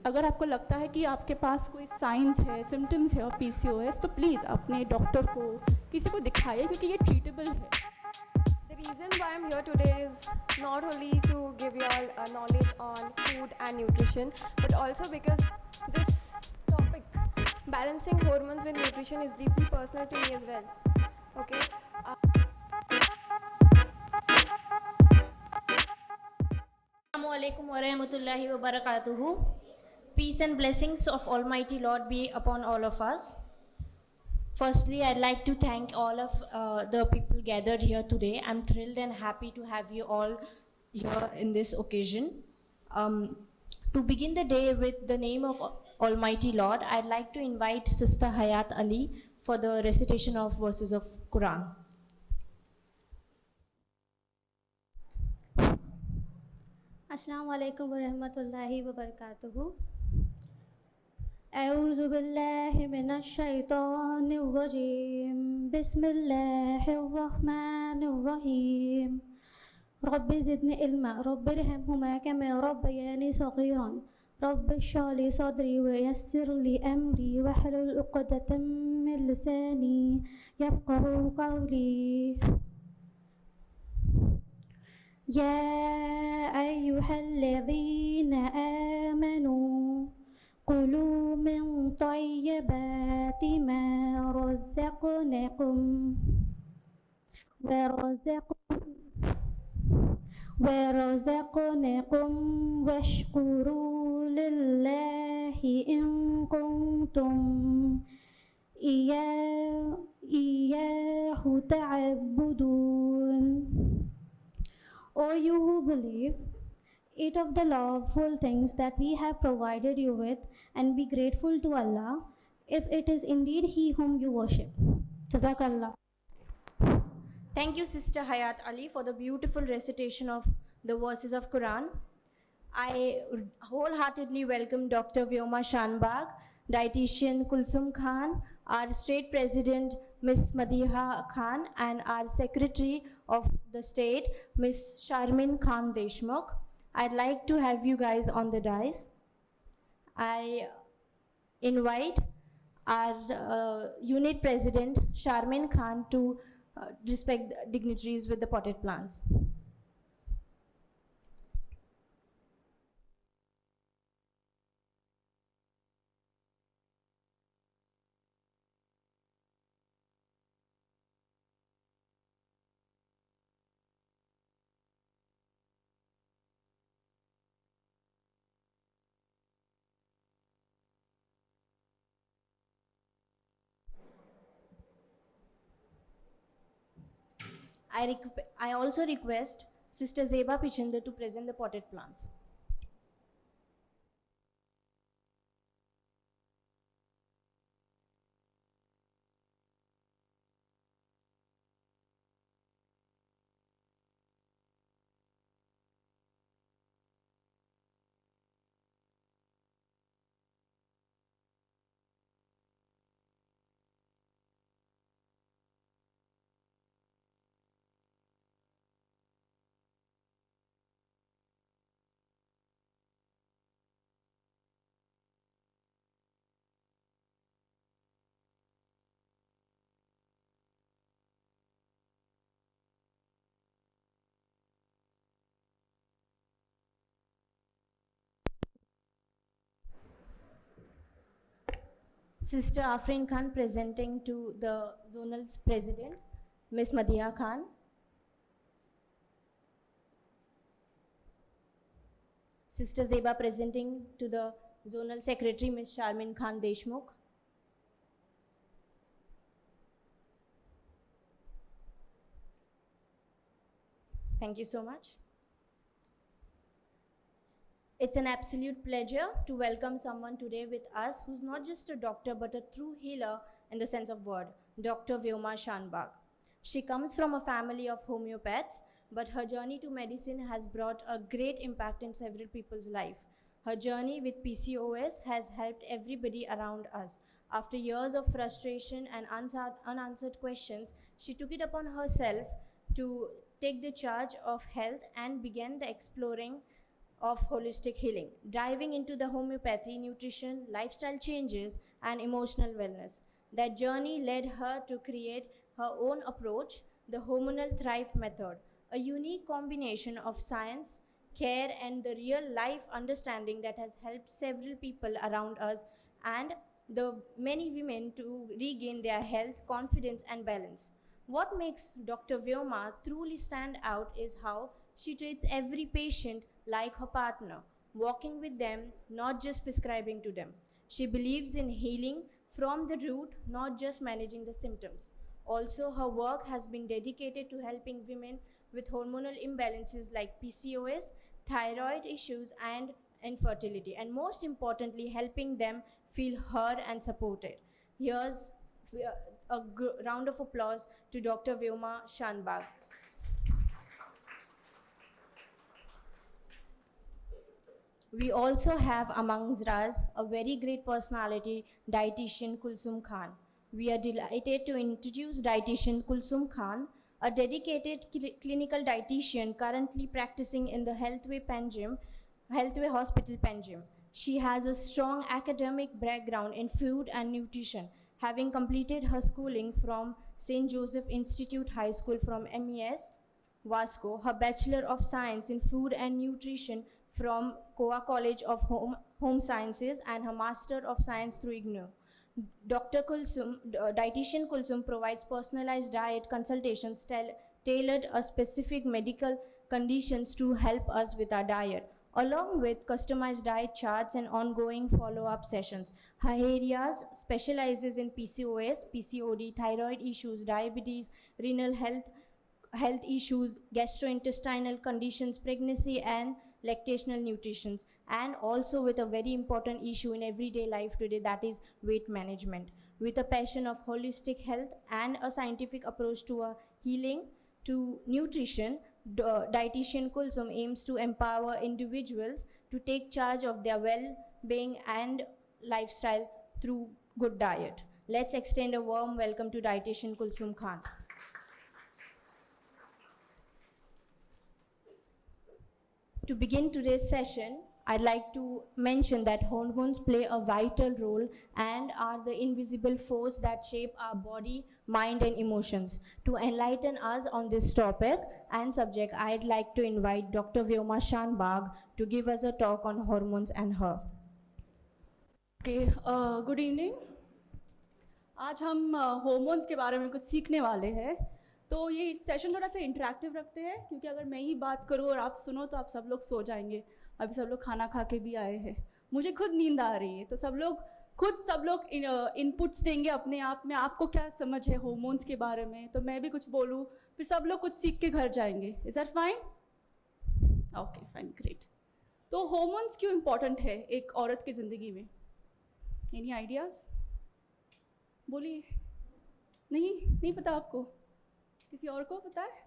अगर आपको लगता है कि आपके पास कोई साइंस है, सिम्टम्स है और PCOS, तो प्लीज़ अपने डॉक्टर को, किसी को दिखाइए, क्योंकि ये ट्रीटेबल है. The reason why I'm here today is not only to give you all knowledge on food and nutrition, but also because this topic, balancing hormones with nutrition, is deeply personal to me as well. Okay. Assalamualaikum warahmatullahi wabarakatuh. Peace and blessings of Almighty Lord be upon all of us. Firstly, I'd like to thank all of the people gathered here today. I'm thrilled and happy to have you all here in this occasion. To begin the day with the name of Almighty Lord, I'd like to invite Sister Hayat Ali for the recitation of verses of Quran. अस्सलाम वालेकुम वरहमतुल्लाहि वबरकातुहू अऊज़ु बिल्लाहि मिनश शैतानिर रजीम बिस्मिल्लाहिर रहमानिर रहीम rabbi ज़िदनी इल्मा रब्बिरहमहुमा कमा रब्बयानी सग़ीरन rabbi इश्रह ली सदरी वयस्सिर ली अमरी वहलुल उक़दतम मिन लिसानी यफ़क़हू क़ौली या अय्युहल्लज़ीना आमनू कुलू मिन तय्यबाति मा रज़क़नाकुम वरज़क़नाकुम वश्कुरू लिल्लाहि इन कुंतुम इय्याहु तअब्बुदून. O you who believe, eat of the lawful things that we have provided you with, and be grateful to Allah, if it is indeed He whom you worship. Jazakallah. Thank you, Sister Hayat Ali, for the beautiful recitation of the verses of Quran. I wholeheartedly welcome Dr. Vyoma Shanbag, dietitian Kulsum Khan, our state president Ms. Madiha Khan, and our secretary of the state Ms. Sharmin Khan Deshmukh. I'd like to have you guys on the dais. I invite our unit president Sharmin Khan to respect the dignitaries with the potted plants. I also request Sister Zeba Pichender to present the potted plants. Sister Afrin Khan presenting to the zonal president, Ms. Madiha Khan. Sister Zeba presenting to the zonal secretary, Ms. Sharmin Khan Deshmukh. Thank you so much. It's an absolute pleasure to welcome someone today with us who's not just a doctor but a true healer in the sense of word, Dr. Vyoma Shanbag. She comes from a family of homeopaths, but her journey to medicine has brought a great impact in several people's life. Her journey with PCOS has helped everybody around us. After years of frustration and unanswered questions, she took it upon herself to take the charge of health and began the exploring of holistic healing, diving into the homeopathy, nutrition, lifestyle changes, and emotional wellness. That journey led her to create her own approach, the Hormonal Thrive Method, a unique combination of science, care, and the real life understanding that has helped several people around us and the many women to regain their health, confidence, and balance. What makes Dr. Vyoma truly stand out is how she treats every patient like her partner, walking with them, not just prescribing to them. She believes in healing from the root, not just managing the symptoms. Also, her work has been dedicated to helping women with hormonal imbalances like PCOS, thyroid issues, and infertility, and most importantly, helping them feel heard and supported. Here's a round of applause to Dr. Vyoma Shanbag. We also have amongst us a very great personality, dietitian Kulsum Khan. We are delighted to introduce dietitian Kulsum Khan, a dedicated clinical dietitian currently practicing in the Healthway Hospital, Panjim. She has a strong academic background in food and nutrition, having completed her schooling from St. Joseph Institute High School from MES, Vasco, her Bachelor of Science in Food and Nutrition from Koa College of Home Sciences, and her Master of Science through IGNOU. Dietitian Kulsum provides personalized diet consultations tailored to specific medical conditions to help us with our diet, along with customized diet charts and ongoing follow-up sessions. Her areas specializes in PCOS, PCOD, thyroid issues, diabetes, renal health issues, gastrointestinal conditions, pregnancy, and lactational nutrition, and also with a very important issue in everyday life today, that is weight management. With a passion of holistic health and a scientific approach to a healing to nutrition, dietitian Kulsum aims to empower individuals to take charge of their well-being and lifestyle through good diet. Let's extend a warm welcome to dietitian Kulsum Khan. To begin today's session, I'd like to mention that hormones play a vital role and are the invisible force that shape our body, mind, and emotions. To enlighten us on this topic and subject, I'd like to invite Dr. Vyoma Shanbag to give us a talk on hormones and her. Okay, good evening. आज हम hormones के बारे में कुछ सीखने वाले हैं. तो ये सेशन थोड़ा सा इंटरेक्टिव रखते हैं, क्योंकि अगर मैं ही बात करूँ और आप सुनो तो आप सब लोग सो जाएंगे. अभी सब लोग खाना खा के भी आए हैं, मुझे खुद नींद आ रही है, तो सब लोग इनपुट्स देंगे अपने आप में. आपको क्या समझ है हार्मोन्स के बारे में, तो मैं भी कुछ बोलूँ, फिर सब लोग कुछ सीख के घर जाएंगे. Is that fine? Okay, fine, great. तो हार्मोन्स क्यों इम्पोर्टेंट है एक औरत की ज़िंदगी में? Any ideas? बोलिए. नहीं पता आपको? किसी और को पता है?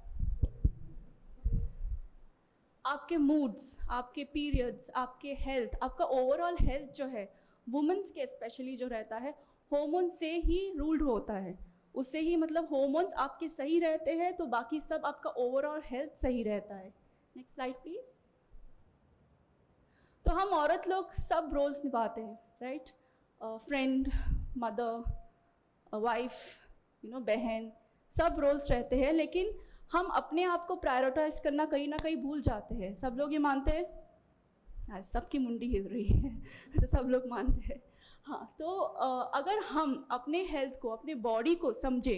आपके मूड्स, आपके पीरियड्स, आपके हेल्थ, आपका ओवरऑल हेल्थ जो है वुमेन्स के स्पेशली जो रहता है, हार्मोन से ही रूल्ड होता है. उससे ही मतलब हार्मोन्स आपके सही रहते हैं तो बाकी सब आपका ओवरऑल हेल्थ सही रहता है. Next slide please. तो हम औरत लोग सब रोल्स निभाते हैं, राइट? फ्रेंड, मदर, वाइफ, बहन, सब रोल्स रहते हैं, लेकिन हम अपने आप को प्रायोरिटाइज करना कहीं ना कहीं भूल जाते हैं. सब लोग ये मानते हैं? सबकी मुंडी हिल रही है तो सब लोग मानते हैं. हाँ, तो अगर हम अपने हेल्थ को, अपने बॉडी को समझे,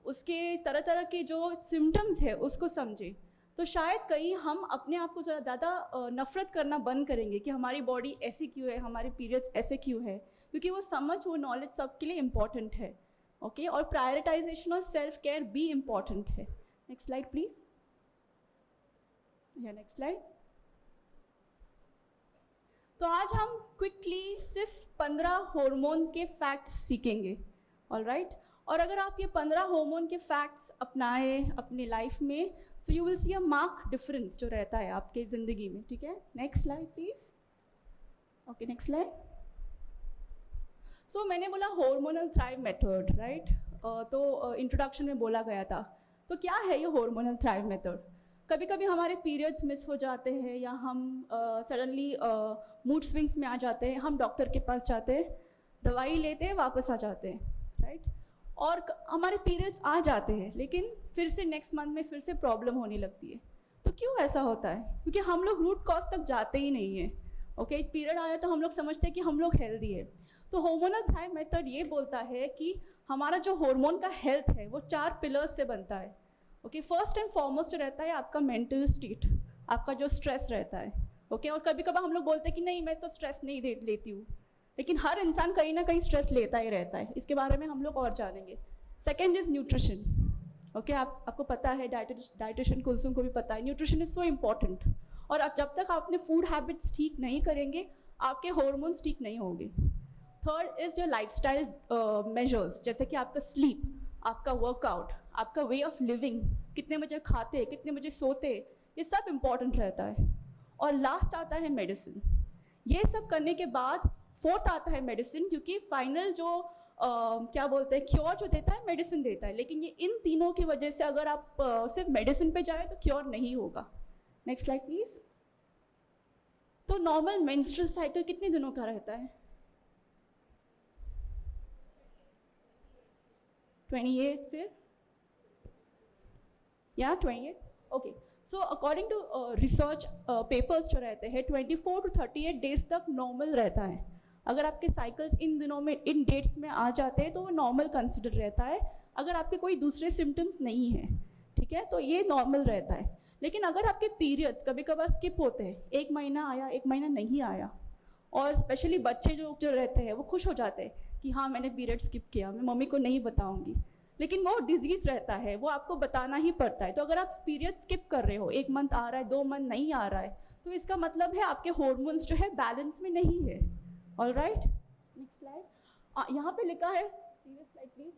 उसके तरह तरह के जो सिम्टम्स है उसको समझे, तो शायद कहीं हम अपने आप को ज़्यादा नफ़रत करना बंद करेंगे कि हमारी बॉडी ऐसी क्यों है, हमारे पीरियड्स ऐसे क्यों है, क्योंकि वो समझ, वो नॉलेज सबके लिए इम्पॉर्टेंट है. ओके, और प्रायोरिटाइजेशन और सेल्फ केयर भी इम्पॉर्टेंट है. Next slide please. या नेक्स्ट स्लाइड. तो आज हम क्विकली सिर्फ 15 हार्मोन के फैक्ट्स सीखेंगे. ऑलराइट? और अगर आप ये 15 हार्मोन के फैक्ट्स अपनाए अपनी लाइफ में, तो you will see a mark difference जो रहता है आपके ज़िंदगी में. ठीक है, next slide please. Okay, next slide. So मैंने बोला हार्मोनल थ्राइव मेथड, राइट? तो इंट्रोडक्शन में बोला गया था. तो क्या है ये हार्मोनल थ्राइव मेथड? कभी कभी हमारे पीरियड्स मिस हो जाते हैं या हम सडनली मूड स्विंग्स में आ जाते हैं, हम डॉक्टर के पास जाते हैं, दवाई लेते हैं, वापस आ जाते हैं, राइट। और हमारे पीरियड्स आ जाते हैं लेकिन फिर से नेक्स्ट मंथ में फिर से प्रॉब्लम होने लगती है। तो क्यों ऐसा होता है? क्योंकि हम लोग रूट कॉज तक जाते ही नहीं हैं। ओके, पीरियड आया तो हम लोग समझते हैं कि हम लोग हेल्दी है। तो हार्मोनल थ्राइव मेथड ये बोलता है कि हमारा जो हार्मोन का हेल्थ है वो 4 पिलर्स से बनता है। ओके, फर्स्ट एंड फॉरमोस्ट रहता है आपका मेंटल स्टेट, आपका जो स्ट्रेस रहता है। ओके, और कभी कभार हम लोग बोलते हैं कि नहीं मैं तो स्ट्रेस नहीं लेती हूँ, लेकिन हर इंसान कहीं ना कहीं स्ट्रेस लेता ही रहता है। इसके बारे में हम लोग और जानेंगे। Second is nutrition. ओके, आपको पता है, डाइटिशियन कुलसुम को भी पता है, न्यूट्रिशन इज सो इम्पॉर्टेंट। और जब तक आप अपने फूड हैबिट्स ठीक नहीं करेंगे आपके हॉर्मोन्स ठीक नहीं होंगे। Third is your lifestyle measures, जैसे कि आपका स्लीप, आपका वर्कआउट, आपका वे ऑफ लिविंग, कितने बजे खाते, कितने बजे सोते, ये सब इम्पॉर्टेंट रहता है। और लास्ट आता है मेडिसिन। ये सब करने के बाद फोर्थ आता है मेडिसिन, क्योंकि फाइनल जो क्या बोलते हैं क्योर जो देता है मेडिसिन देता है। लेकिन ये इन तीनों की वजह से अगर आप सिर्फ मेडिसिन पे जाए तो क्योर नहीं होगा। Next slide please. तो नॉर्मल मेंस्ट्रुअल साइकिल कितने दिनों का रहता है? 28, फिर या 28। Okay, so according to research papers जो रहते हैं 24 to 38 डेज तक नॉर्मल रहता है। अगर आपके साइकिल्स इन दिनों में, इन डेट्स में आ जाते हैं तो वो नॉर्मल कंसिडर रहता है, अगर आपके कोई दूसरे सिम्टम्स नहीं है, ठीक है, तो ये नॉर्मल रहता है। लेकिन अगर आपके पीरियड्स कभी कभार स्किप होते हैं, 1 महीना आया 1 महीना नहीं आया, और स्पेशली बच्चे जो रहते हैं वो खुश हो जाते हैं कि हाँ मैंने पीरियड स्किप किया, मैं मम्मी को नहीं बताऊंगी, लेकिन वो डिजीज़ रहता है, वो आपको बताना ही पड़ता है। तो अगर आप पीरियड स्किप कर रहे हो, 1 मंथ आ रहा है, 2 मंथ नहीं आ रहा है, तो इसका मतलब है आपके हॉर्मोन्स जो है बैलेंस में नहीं है। All right, next slide. यहाँ पे लिखा है, प्रीवियस स्लाइड प्लीज।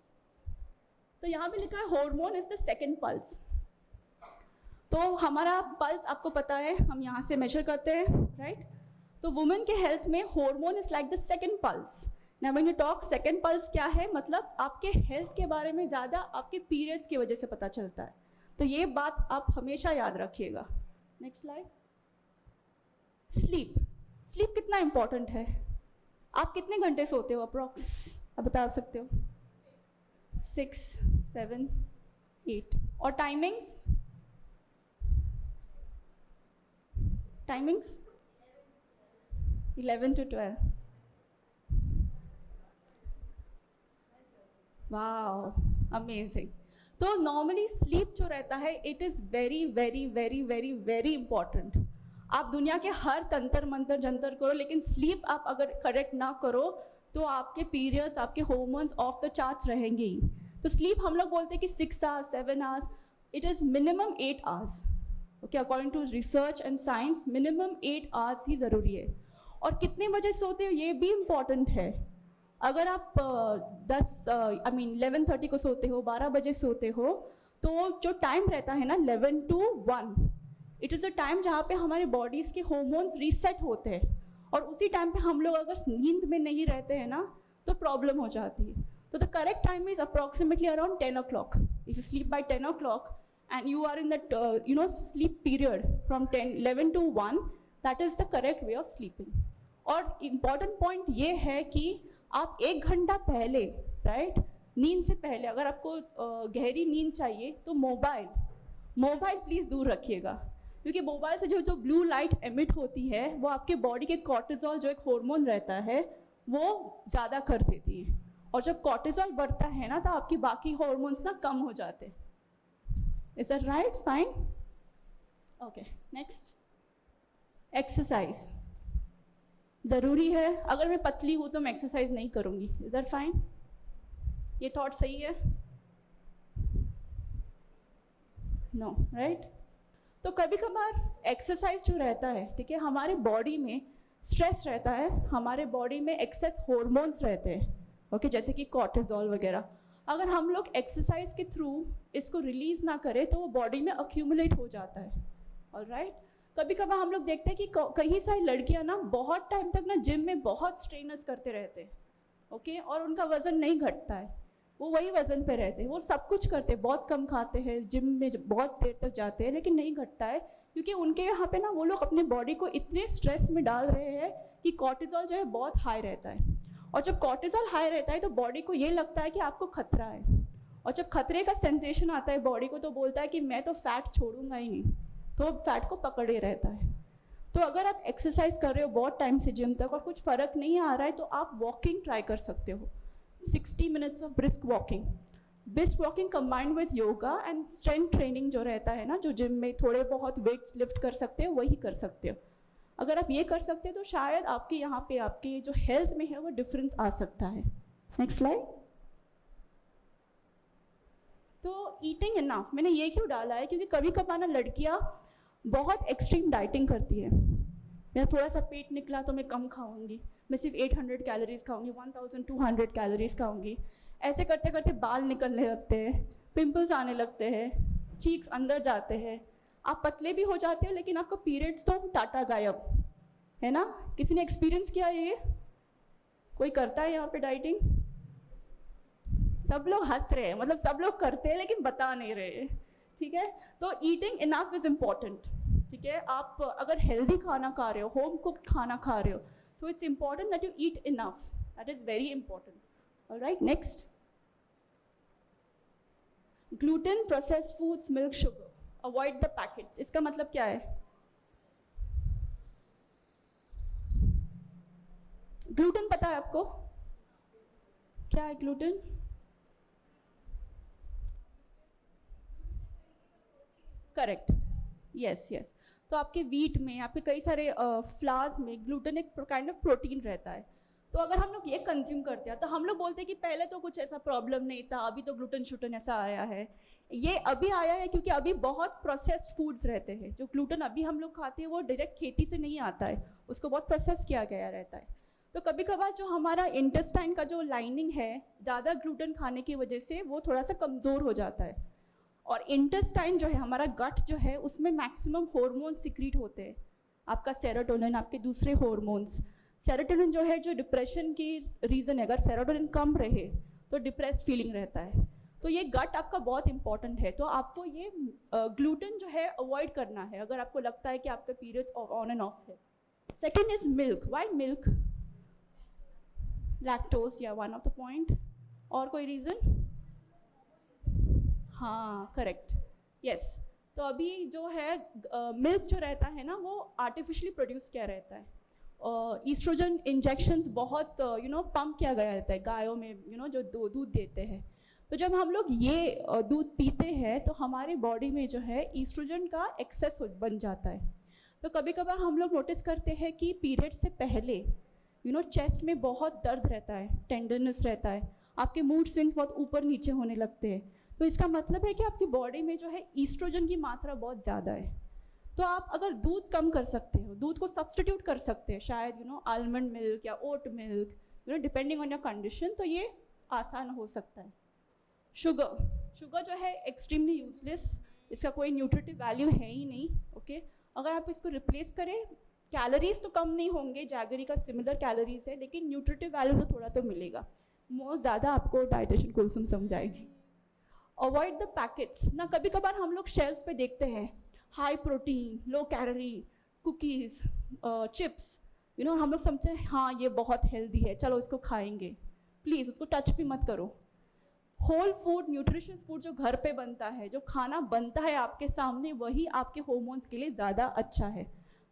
तो यहाँ पे लिखा है hormone is the second pulse. तो हमारा पल्स आपको पता है, हम यहाँ से मेजर करते हैं, राइट। तो वुमेन के हेल्थ में hormone is like the second pulse. Now when you talk second pulse क्या है, मतलब आपके हेल्थ के बारे में ज़्यादा आपके पीरियड्स की वजह से पता चलता है। तो ये बात आप हमेशा याद रखिएगा। Next slide. स्लीप, स्लीप कितना इंपॉर्टेंट है? आप कितने घंटे सोते हो अप्रॉक्स, आप बता सकते हो? 6, 7, 8। और timings? Timings 11 to 12। Wow, amazing. तो नॉर्मली स्लीप जो रहता है it is very very very very very important. आप दुनिया के हर तंत्र मंत्र जंतर करो, लेकिन स्लीप आप अगर करेक्ट ना करो तो आपके पीरियड्स, आपके हार्मोन्स ऑफ द चार्ट्स रहेंगे ही। तो स्लीप हम लोग बोलते हैं कि 6 hours 7 hours, it is minimum 8 hours। Okay, according to research and science minimum 8 hours ही ज़रूरी है। और कितने बजे सोते हो ये भी इम्पॉर्टेंट है। अगर आप 11:30 को सोते हो, 12 बजे सोते हो, तो जो टाइम रहता है ना 11 to 1, it is a time जहाँ पे हमारे बॉडीज़ के हार्मोन्स रीसेट होते हैं। और उसी टाइम पे हम लोग अगर नींद में नहीं रहते हैं ना तो प्रॉब्लम हो जाती है। तो the correct time is approximately around 10 o'clock। If you sleep by 10 o'clock and you are in that sleep period from 11 to 1, that is the correct way of sleeping। और important point ये है कि आप 1 घंटा पहले, राइट, नींद से पहले अगर आपको गहरी नींद चाहिए तो मोबाइल प्लीज़ दूर रखिएगा, क्योंकि मोबाइल से जो ब्लू लाइट एमिट होती है वो आपके बॉडी के कॉर्टिसोल जो एक हार्मोन रहता है वो ज़्यादा कर देती है। और जब कॉर्टिसोल बढ़ता है ना तो आपकी बाकी हार्मोन्स ना कम हो जाते हैं। Is that right? Fine, okay. Next, exercise ज़रूरी है। अगर मैं पतली हूँ तो मैं एक्सरसाइज नहीं करूँगी। Is that fine? ये थॉट सही है? No, right. तो कभी कभार एक्सरसाइज जो रहता है, ठीक है, हमारे बॉडी में स्ट्रेस रहता है, हमारे बॉडी में एक्सेस हार्मोन्स रहते हैं, ओके, जैसे कि कॉर्टिसोल वगैरह। अगर हम लोग एक्सरसाइज के थ्रू इसको रिलीज ना करें तो वो बॉडी में अक्यूमुलेट हो जाता है। ऑलराइट, कभी कभार हम लोग देखते हैं कि कई सारी लड़कियां ना बहुत टाइम तक ना जिम में बहुत स्ट्रेनर्स करते रहते हैं, ओके, और उनका वजन नहीं घटता है। वो वही वजन पे रहते हैं, वो सब कुछ करते हैं, बहुत कम खाते हैं, जिम में बहुत देर तक जाते हैं, लेकिन नहीं घटता है, क्योंकि उनके यहाँ पे ना वो लोग अपने बॉडी को इतने स्ट्रेस में डाल रहे हैं कि कॉर्टिसोल जो है बहुत हाई रहता है, और जब कॉर्टिसोल हाई रहता है तो बॉडी को ये लगता है कि आपको खतरा है, और जब खतरे का सेंसेशन आता है बॉडी को तो बोलता है कि मैं तो फैट छोड़ूंगा ही नहीं, तो फैट को पकड़े रहता है। तो अगर आप एक्सरसाइज कर रहे हो बहुत टाइम से जिम तक और कुछ फ़र्क नहीं आ रहा है तो आप वॉकिंग ट्राई कर सकते हो, 60 minutes of brisk walking. Brisk walking combined with yoga and strength training जो रहता है ना, जो जिम में थोड़े बहुत वेट्स लिफ्ट कर सकते हो वही कर सकते हो। अगर आप ये कर सकते हो तो शायद आपके यहाँ पे आपके जो हेल्थ में है वो डिफरेंस आ सकता है। Next slide. तो ईटिंग इनफ, मैंने ये क्यों डाला है क्योंकि कभी कभार ना लड़कियाँ बहुत एक्सट्रीम डाइटिंग करती है, मेरा थोड़ा सा पेट निकला तो मैं कम खाऊंगी, मैं सिर्फ 800 कैलोरीज खाऊंगी, 1200 कैलोरीज खाऊंगी, ऐसे करते करते बाल निकलने लगते हैं, पिंपल्स आने लगते हैं, चीक्स अंदर जाते हैं, आप पतले भी हो जाते हो लेकिन आपका पीरियड्स तो टाटा गायब है ना। किसी ने एक्सपीरियंस किया ये? कोई करता है यहाँ पे डाइटिंग? सब लोग हंस रहे हैं, मतलब सब लोग करते हैं लेकिन बता नहीं रहे, ठीक है। तो ईटिंग इनफ इज इम्पॉर्टेंट, ठीक है। आप अगर हेल्दी खाना खा रहे हो, होम कुक्ड खाना खा रहे हो, so it's important that you eat enough, that is very important. Alright, next. Gluten, processed foods, milk, sugar, avoid the packets. इसका मतलब क्या है? ग्लूटेन पता है आपको क्या है? Gluten correct, yes yes. तो आपके वीट में, आपके कई सारे फ्लावर्स में ग्लूटेन एक काइंड ऑफ प्रोटीन रहता है। तो अगर हम लोग ये कंज्यूम करते हैं तो हम लोग बोलते हैं कि पहले तो कुछ ऐसा प्रॉब्लम नहीं था, अभी तो ग्लूटेन शूटन ऐसा आया है। ये अभी आया है क्योंकि अभी बहुत प्रोसेस्ड फूड्स रहते हैं। जो ग्लूटेन अभी हम लोग खाते हैं वो डायरेक्ट खेती से नहीं आता है, उसको बहुत प्रोसेस किया गया रहता है। तो कभी कभार जो हमारा इंटेस्टाइन का जो लाइनिंग है, ज़्यादा ग्लूटेन खाने की वजह से वो थोड़ा सा कमज़ोर हो जाता है। और इंटेस्टाइन जो है, हमारा गट जो है, उसमें मैक्सिमम हार्मोन सिक्रीट होते हैं, आपका सेरोटोनिन, आपके दूसरे हार्मोन्स। सेरोटोनिन जो है जो डिप्रेशन की रीज़न है, अगर सेरोटोनिन कम रहे तो डिप्रेस फीलिंग रहता है। तो ये गट आपका बहुत इंपॉर्टेंट है। तो आपको ये ग्लूटेन जो है अवॉइड करना है अगर आपको लगता है कि आपका पीरियड्स ऑन एंड ऑफ है। Second is milk. Why milk? Lactose या वन ऑफ द पॉइंट। और कोई रीज़न? हाँ करेक्ट, यस। तो अभी जो है मिल्क जो रहता है ना वो आर्टिफिशियली प्रोड्यूस किया रहता है। ईस्ट्रोजन इंजेक्शंस बहुत पंप किया गया रहता है गायों में, जो दूध देते हैं। तो जब हम लोग ये दूध पीते हैं तो हमारे बॉडी में जो है ईस्ट्रोजन का एक्सेस बन जाता है। तो कभी कभार हम लोग नोटिस करते हैं कि पीरियड से पहले चेस्ट में बहुत दर्द रहता है, टेंडरनेस रहता है, आपके मूड स्विंग्स बहुत ऊपर नीचे होने लगते हैं। तो इसका मतलब है कि आपकी बॉडी में जो है ईस्ट्रोजन की मात्रा बहुत ज़्यादा है। तो आप अगर दूध कम कर सकते हो, दूध को सब्सटीट्यूट कर सकते हैं, शायद आलमंड मिल्क या oat milk, depending on your condition, तो ये आसान हो सकता है। शुगर जो है एक्सट्रीमली यूजलेस, इसका कोई न्यूट्रिटिव वैल्यू है ही नहीं, ओके। अगर आप इसको रिप्लेस करें, कैलोरीज तो कम नहीं होंगे, जैगरी का सिमिलर कैलोरीज है, लेकिन न्यूट्रिटिव वैल्यू तो थोड़ा तो मिलेगा। मोस्ट ज़्यादा आपको डाइटिशियन कुलसुम समझाएगी। अवॉइड द पैकेट्स ना। कभी कभार हम लोग शेल्फ्स पे देखते हैं high protein, low calorie cookies, chips, हम लोग समझते हैं हाँ ये बहुत हेल्दी है, चलो इसको खाएंगे। प्लीज़ उसको टच भी मत करो। होल फूड, न्यूट्रिशियस फूड जो घर पे बनता है, जो खाना बनता है आपके सामने, वही आपके हार्मोन्स के लिए ज़्यादा अच्छा है।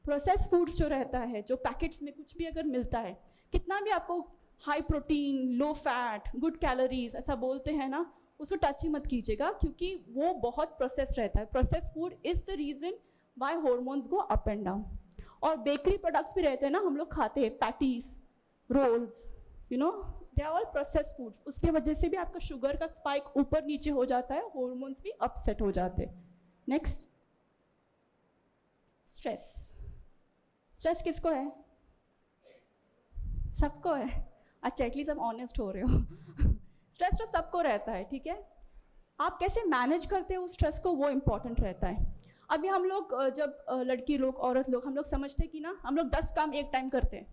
प्रोसेस फूड्स जो रहता है, जो पैकेट्स में कुछ भी अगर मिलता है, कितना भी आपको high protein, low fat, good calories ऐसा बोलते हैं ना, उसको टच ही मत कीजिएगा क्योंकि वो बहुत प्रोसेस रहता है। Process food is the reason why hormones go up and down. और बेकरी प्रोडक्ट्स भी रहते हैं ना, हम लोग खाते हैं, patties, rolls, they are all process foods. उसके वजह से भी आपका शुगर का स्पाइक ऊपर नीचे हो जाता है, हार्मोन्स भी अपसेट हो जाते हैं। Next, stress. स्ट्रेस किसको है? सबको है। अच्छा, एटलीस्ट आप ऑनेस्ट हो रहे हो। स्ट्रेस तो सबको रहता है, ठीक है। आप कैसे मैनेज करते हो उस स्ट्रेस को, वो इम्पॉर्टेंट रहता है। अभी हम लोग जब लड़की लोग, औरत लोग, हम लोग समझते हैं कि ना हम लोग 10 काम एक टाइम करते हैं,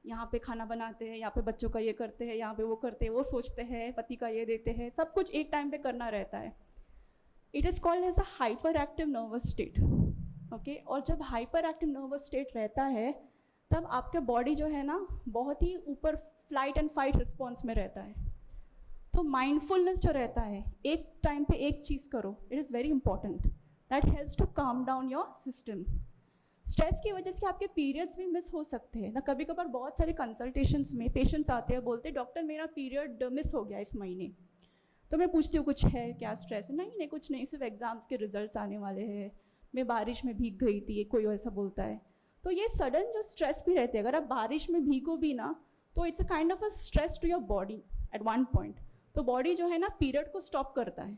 यहाँ पे खाना बनाते हैं, यहाँ पे बच्चों का ये करते हैं, यहाँ पे वो करते हैं, वो सोचते हैं, पति का ये देते हैं, सब कुछ एक टाइम पे करना रहता है. It is called as a hyper active nervous state. Okay, और जब हाइपर एक्टिव नर्वस स्टेट रहता है तब आपका बॉडी जो है ना बहुत ही ऊपर फ्लाइट एंड फाइट रिस्पॉन्स में रहता है. तो माइंडफुलनेस जो रहता है, एक टाइम पे एक चीज़ करो, it is very important. That helps to calm down your system. Stress की वजह से आपके पीरियड्स भी मिस हो सकते हैं ना. कभी कभार बहुत सारे कंसल्टेशंस में पेशेंट्स आते हैं, बोलते हैं डॉक्टर मेरा पीरियड मिस हो गया इस महीने. तो मैं पूछती हूँ कुछ है क्या स्ट्रेस? नहीं कुछ नहीं, सिर्फ एग्जाम्स के रिजल्ट्स आने वाले हैं, मैं बारिश में भीग गई थी, कोई ऐसा बोलता है. तो ये सडन जो स्ट्रेस भी रहते हैं, अगर आप बारिश में भीगो भी ना तो it's a kind of a stress to your body at one point. तो बॉडी जो है ना पीरियड को स्टॉप करता है,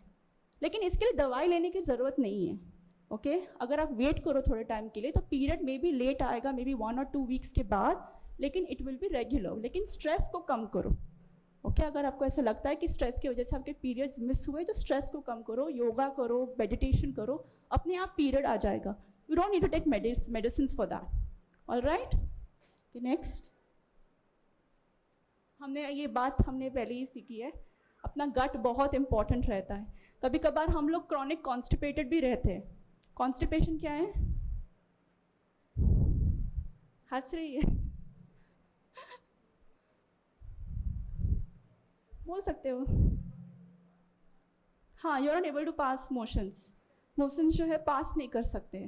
लेकिन इसके लिए दवाई लेने की ज़रूरत नहीं है. ओके, अगर आप वेट करो थोड़े टाइम के लिए तो पीरियड मे बी लेट आएगा, मे बी 1 और 2 वीक्स के बाद, लेकिन इट विल बी रेगुलर. लेकिन स्ट्रेस को कम करो. ओके, अगर आपको ऐसा लगता है कि स्ट्रेस की वजह से आपके पीरियड्स मिस हुए तो स्ट्रेस को कम करो, योगा करो, मेडिटेशन करो, अपने आप पीरियड आ जाएगा. You don't need to take medicine for that. Alright, next. हमने ये बात पहले ही सीखी है, अपना गट बहुत इंपॉर्टेंट रहता है. कभी कभार हम लोग क्रॉनिक कॉन्स्टिपेटेड भी रहते हैं. कॉन्स्टिपेशन क्या है? हंस रही है, बोल सकते हो. हाँ, you are not able to pass motions जो है पास नहीं कर सकते,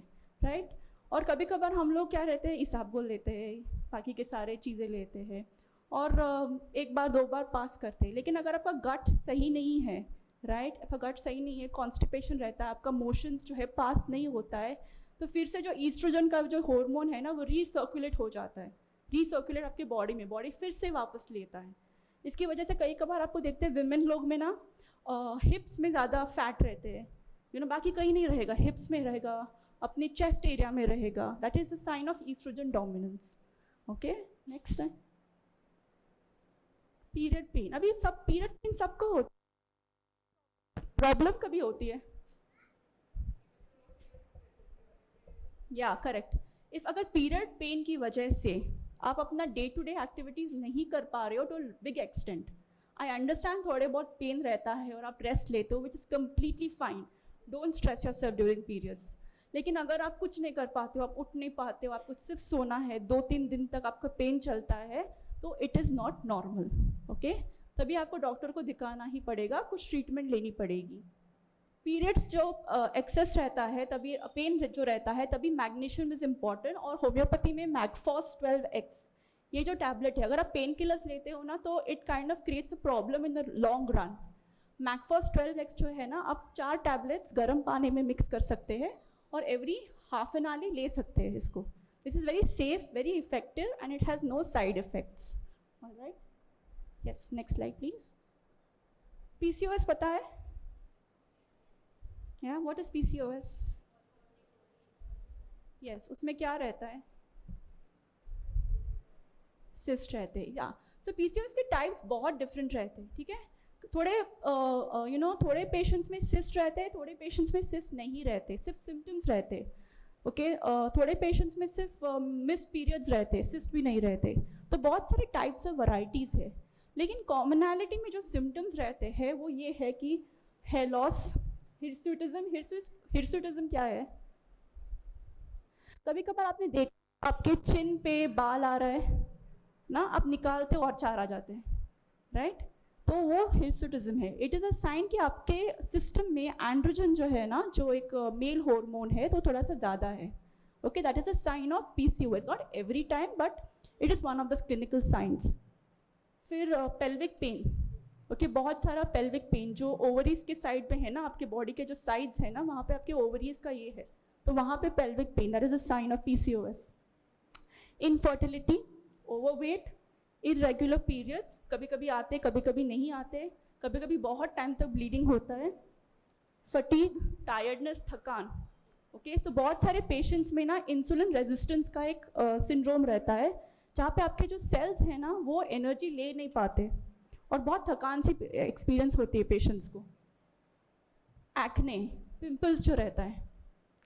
राइट. और कभी कभार हम लोग क्या रहते हैं, इसाबगोल लेते हैं, बाकी के सारे चीज़ें लेते हैं और एक बार 2 बार पास करते हैं. लेकिन अगर आपका गट सही नहीं है, राइट, आपका गट सही नहीं है, कॉन्स्टिपेशन रहता है, आपका मोशंस जो है पास नहीं होता है, तो फिर से जो ईस्ट्रोजन का जो हार्मोन है ना वो रीसर्कुलेट हो जाता है. रीसर्कुलेट आपके बॉडी में, बॉडी फिर से वापस लेता है. इसकी वजह से कई कभार आपको देखते हैं विमेन लोग में ना हिप्स में ज़्यादा फैट रहते हैं, बाकी कहीं नहीं रहेगा, हिप्स में रहेगा, अपने चेस्ट एरिया में रहेगा. That is a sign of estrogen dominance. Okay, next है पीरियड पेन. अभी सब पीरियड पेन सबको होता है, प्रॉब्लम कभी होती है? या करेक्ट. इफ अगर पीरियड पेन की वजह से आप अपना डे टू डे एक्टिविटीज़ नहीं कर पा रहे हो to big extent, I understand थोड़े बहुत पेन रहता है और आप रेस्ट लेते हो which is completely fine. Don't stress yourself during periods. लेकिन अगर आप कुछ नहीं कर पाते हो, आप उठ नहीं पाते हो, आपको सिर्फ सोना है, 2-3 दिन तक आपका पेन चलता है, तो it is not normal. Okay, तभी आपको डॉक्टर को दिखाना ही पड़ेगा, कुछ ट्रीटमेंट लेनी पड़ेगी. पीरियड्स जो एक्सेस रहता है तभी पेन जो रहता है तभी मैग्नीशियम इज़ इम्पॉर्टेंट. और होम्योपैथी में मैगफॉस 12x ये जो टैबलेट है, अगर आप पेन किलर्स लेते हो ना तो it kind of creates a problem in the long run. Magphos 12x जो है ना, आप 4 टैबलेट्स गर्म पानी में मिक्स कर सकते हैं और एवरी हाफ एन आवर ले सकते हैं इसको. This is very safe, very effective and it has no side effects. Alright, yes, next slide please. PCOS पता है? या व्हाट इज PCOS? यस, उसमें क्या रहता है? सिस्ट रहते हैं. या सो PCOS के टाइप्स बहुत डिफरेंट रहते हैं. ठीक है, थोड़े थोड़े पेशेंट्स में सिस्ट रहते हैं, थोड़े पेशेंट्स में सिस्ट नहीं रहते, सिर्फ सिम्टम्स रहते हैं. ओके, थोड़े पेशेंट्स में सिर्फ मिस्ड पीरियड्स रहते हैं, सिस्ट भी नहीं रहते. तो बहुत सारे टाइप्स ऑफ वैरायटीज़ है, लेकिन कॉमनैलिटी में जो सिम्टम्स रहते हैं वो ये है कि हेयर लॉस, हिर्सुटिज्म. हिर्सुटिज्म क्या है? कभी कभार आपने देखा आपके चिन पे बाल आ रहा है ना, आप निकालते हो और 4 आ जाते हैं, राइट. तो वो हिर्सुटिज्म है. इट इज़ अ साइन कि आपके सिस्टम में एंड्रोजन जो है ना, जो एक मेल हार्मोन है, तो थोड़ा सा ज़्यादा है. Okay, that is a sign of PCOS. Not every time but it is one of the clinical science. फिर पेल्विक पेन. ओके, बहुत सारा पेल्विक पेन जो ओवरीज के साइड पे है ना, आपके बॉडी के जो साइड्स है ना, वहाँ पे आपके ओवरीज का ये है, तो वहाँ पे pelvic pain, that is a sign of PCOS. Infertility, overweight, irregular periods, कभी कभी आते कभी कभी नहीं आते, कभी कभी बहुत टाइम तक ब्लीडिंग होता है. फटीग, टायर्डनेस, थकान. ओके, सो बहुत सारे पेशेंट्स में ना इंसुलिन रेजिस्टेंस का एक सिंड्रोम रहता है, जहाँ पे आपके जो सेल्स हैं ना वो एनर्जी ले नहीं पाते और बहुत थकान सी एक्सपीरियंस होती है पेशेंट्स को. एक्ने, पिंपल्स जो रहता है,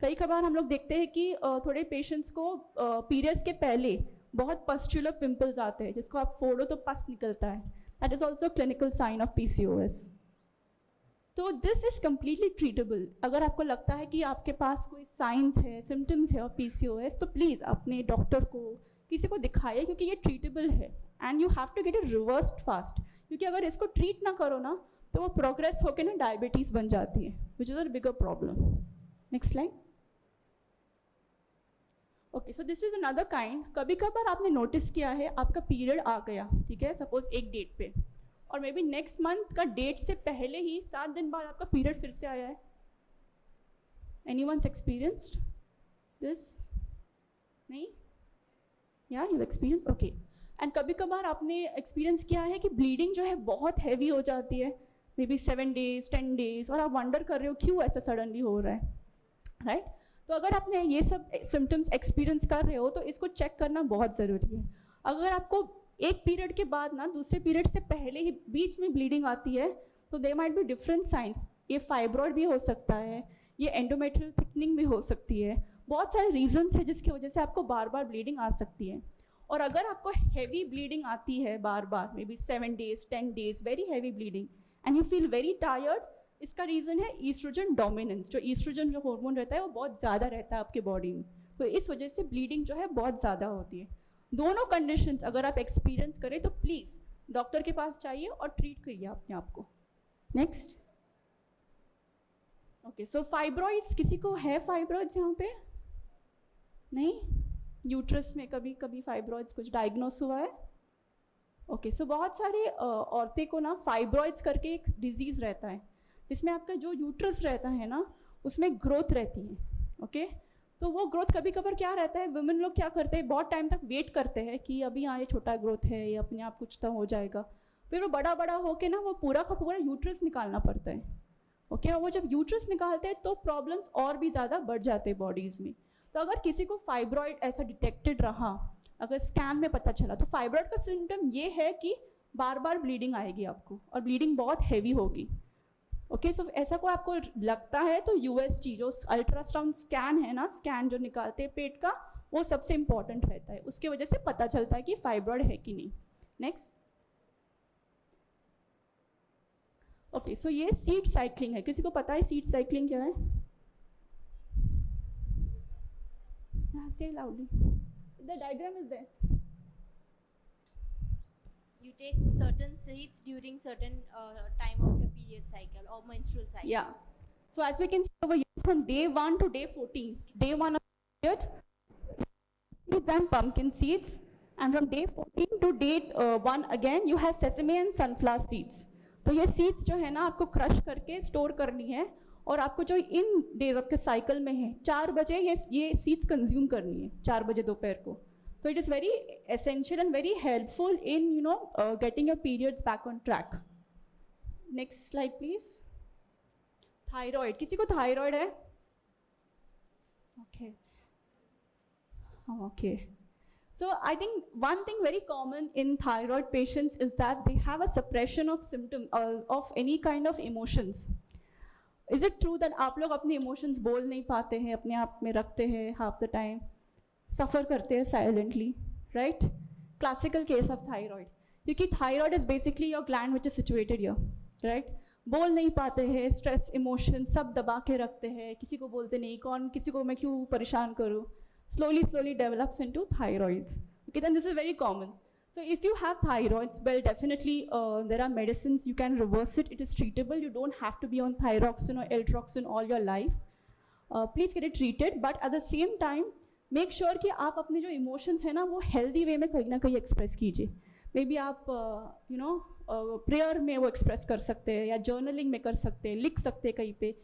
कई कबार हम लोग देखते हैं कि थोड़े पेशेंट्स को पीरियड्स के पहले बहुत पस्चुलर पिंपल्स आते हैं जिसको आप फोड़ो तो पस निकलता है, that is also clinical sign of PCOS. तो दिस इज कम्प्लीटली ट्रीटेबल. अगर आपको लगता है कि आपके पास कोई साइंस है, सिम्टम्स है और PCOS, तो प्लीज़ अपने डॉक्टर को, किसी को दिखाइए, क्योंकि ये ट्रीटेबल है and you have to get it reversed fast. क्योंकि अगर इसको ट्रीट ना करो ना तो वो प्रोग्रेस होकर ना डायबिटीज़ बन जाती है, which is a bigger problem. Next slide. Okay, so this is another kind. कभी कभार आपने नोटिस किया है आपका पीरियड आ गया, ठीक है, सपोज एक डेट पे, और मे बी नेक्स्ट मंथ का डेट से पहले ही 7 दिन बाद आपका पीरियड फिर से आया है. Anyone's experienced this? नहीं? या यू एक्सपीरियंस? ओके. एंड कभी कभार आपने एक्सपीरियंस किया है कि ब्लीडिंग जो है बहुत हैवी हो जाती है, मे बी 7 days 10 days, और आप वंडर कर रहे हो क्यों ऐसा सडनली हो रहा है, राइट? तो अगर आपने ये सब सिम्टम्स एक्सपीरियंस कर रहे हो तो इसको चेक करना बहुत ज़रूरी है. अगर आपको एक पीरियड के बाद ना दूसरे पीरियड से पहले ही बीच में ब्लीडिंग आती है तो they might be different science. ये फाइब्रॉइड भी हो सकता है, ये एंडोमेट्रियल थिकनिंग भी हो सकती है. बहुत सारे रीजंस है जिसकी वजह से आपको बार बार ब्लीडिंग आ सकती है. और अगर आपको हैवी ब्लीडिंग आती है बार बार, maybe 7 days 10 days very heavy bleeding, and you feel very tired, इसका रीज़न है ईस्ट्रोजन डोमिनेंस. जो ईस्ट्रोजन जो हार्मोन रहता है वो बहुत ज़्यादा रहता है आपके बॉडी में, तो इस वजह से ब्लीडिंग जो है बहुत ज़्यादा होती है. दोनों कंडीशंस अगर आप एक्सपीरियंस करें तो प्लीज़ डॉक्टर के पास जाइए और ट्रीट करिए अपने आप को. नेक्स्ट. ओके, सो फाइब्रॉइड्स, किसी को है फाइब्रॉइड्स यहाँ पे? नहीं? यूट्रस में कभी कभी फाइब्रॉइड्स कुछ डायग्नोस हुआ है? ओके, सो बहुत सारे औरतें को ना फाइब्रॉइड्स करके एक डिजीज़ रहता है जिसमें आपका जो यूट्रस रहता है ना उसमें ग्रोथ रहती है. ओके, तो वो ग्रोथ कभी कभार क्या रहता है, वुमेन लोग क्या करते हैं, बहुत टाइम तक वेट करते हैं कि अभी यहाँ ये छोटा ग्रोथ है, ये अपने आप कुछ तो हो जाएगा. फिर वो बड़ा बड़ा होके ना वो पूरा का पूरा यूट्रस निकालना पड़ता है. ओके, और वो जब यूट्रस निकालते हैं तो प्रॉब्लम्स और भी ज़्यादा बढ़ जाते हैं बॉडीज़ में. तो अगर किसी को फाइब्रॉइड ऐसा डिटेक्टेड रहा, अगर स्कैन में पता चला, तो फाइब्रॉइड का सिम्टम ये है कि बार बार ब्लीडिंग आएगी आपको और ब्लीडिंग बहुत हैवी होगी. ओके, सो ऐसा कोई आपको लगता है तो USG जो अल्ट्रासाउंड स्कैन है ना, स्कैन जो निकालते हैं पेट का, वो सबसे इंपॉर्टेंट रहता है. उसके वजह से पता चलता है कि फाइब्रॉइड है कि नहीं. नेक्स्ट. ओके, सो ये सीड साइक्लिंग है. किसी को पता है सीड साइक्लिंग क्या है? Say loudly. The diagram is there. You take certain seeds during certain time of your period cycle or menstrual cycle. Yeah. So as we can see over here, from day 1 to day 14, day 1 of the period, seeds and pumpkin seeds, and from day 14 to day 1 again, you have sesame and sunflower seeds. तो ये seeds जो है ना आपको crush करके store करनी है, और आपको जो इन डेज ऑफ के साइकिल में है 4 बजे ये सीड्स कंज्यूम करनी है, 4 बजे दोपहर को. तो it is very essential and very helpful in getting your periods back on track. Next slide please. Thyroid, किसी को थायराइड है? Okay okay. So I think one thing very common in thyroid patients is that they have a suppression of symptoms of any kind of emotions. Is it true that आप लोग अपने emotions बोल नहीं पाते हैं, अपने आप में रखते हैं, हाफ द टाइम सफ़र करते हैं silently, right? Classical case of thyroid, क्योंकि thyroid is basically your gland which is situated here, right? बोल नहीं पाते हैं, स्ट्रेस इमोशन सब दबा के रखते हैं, किसी को बोलते नहीं, कौन किसी को मैं क्यों परेशान करूँ, slowly develops into thyroids. Okay, then this is very common. So if you have thyroids, well, definitely there are medicines, you can reverse it, it is treatable, you don't have to be on thyroxine or L-Troxin all your life. Please get it treated, but at the same time, make sure कि आप अपने जो emotions है ना वो healthy way में कहीं ना कहीं express कीजिए. Maybe आप prayer में वो express कर सकते हैं, या journaling में कर सकते हैं, लिख सकते हैं कहीं पे,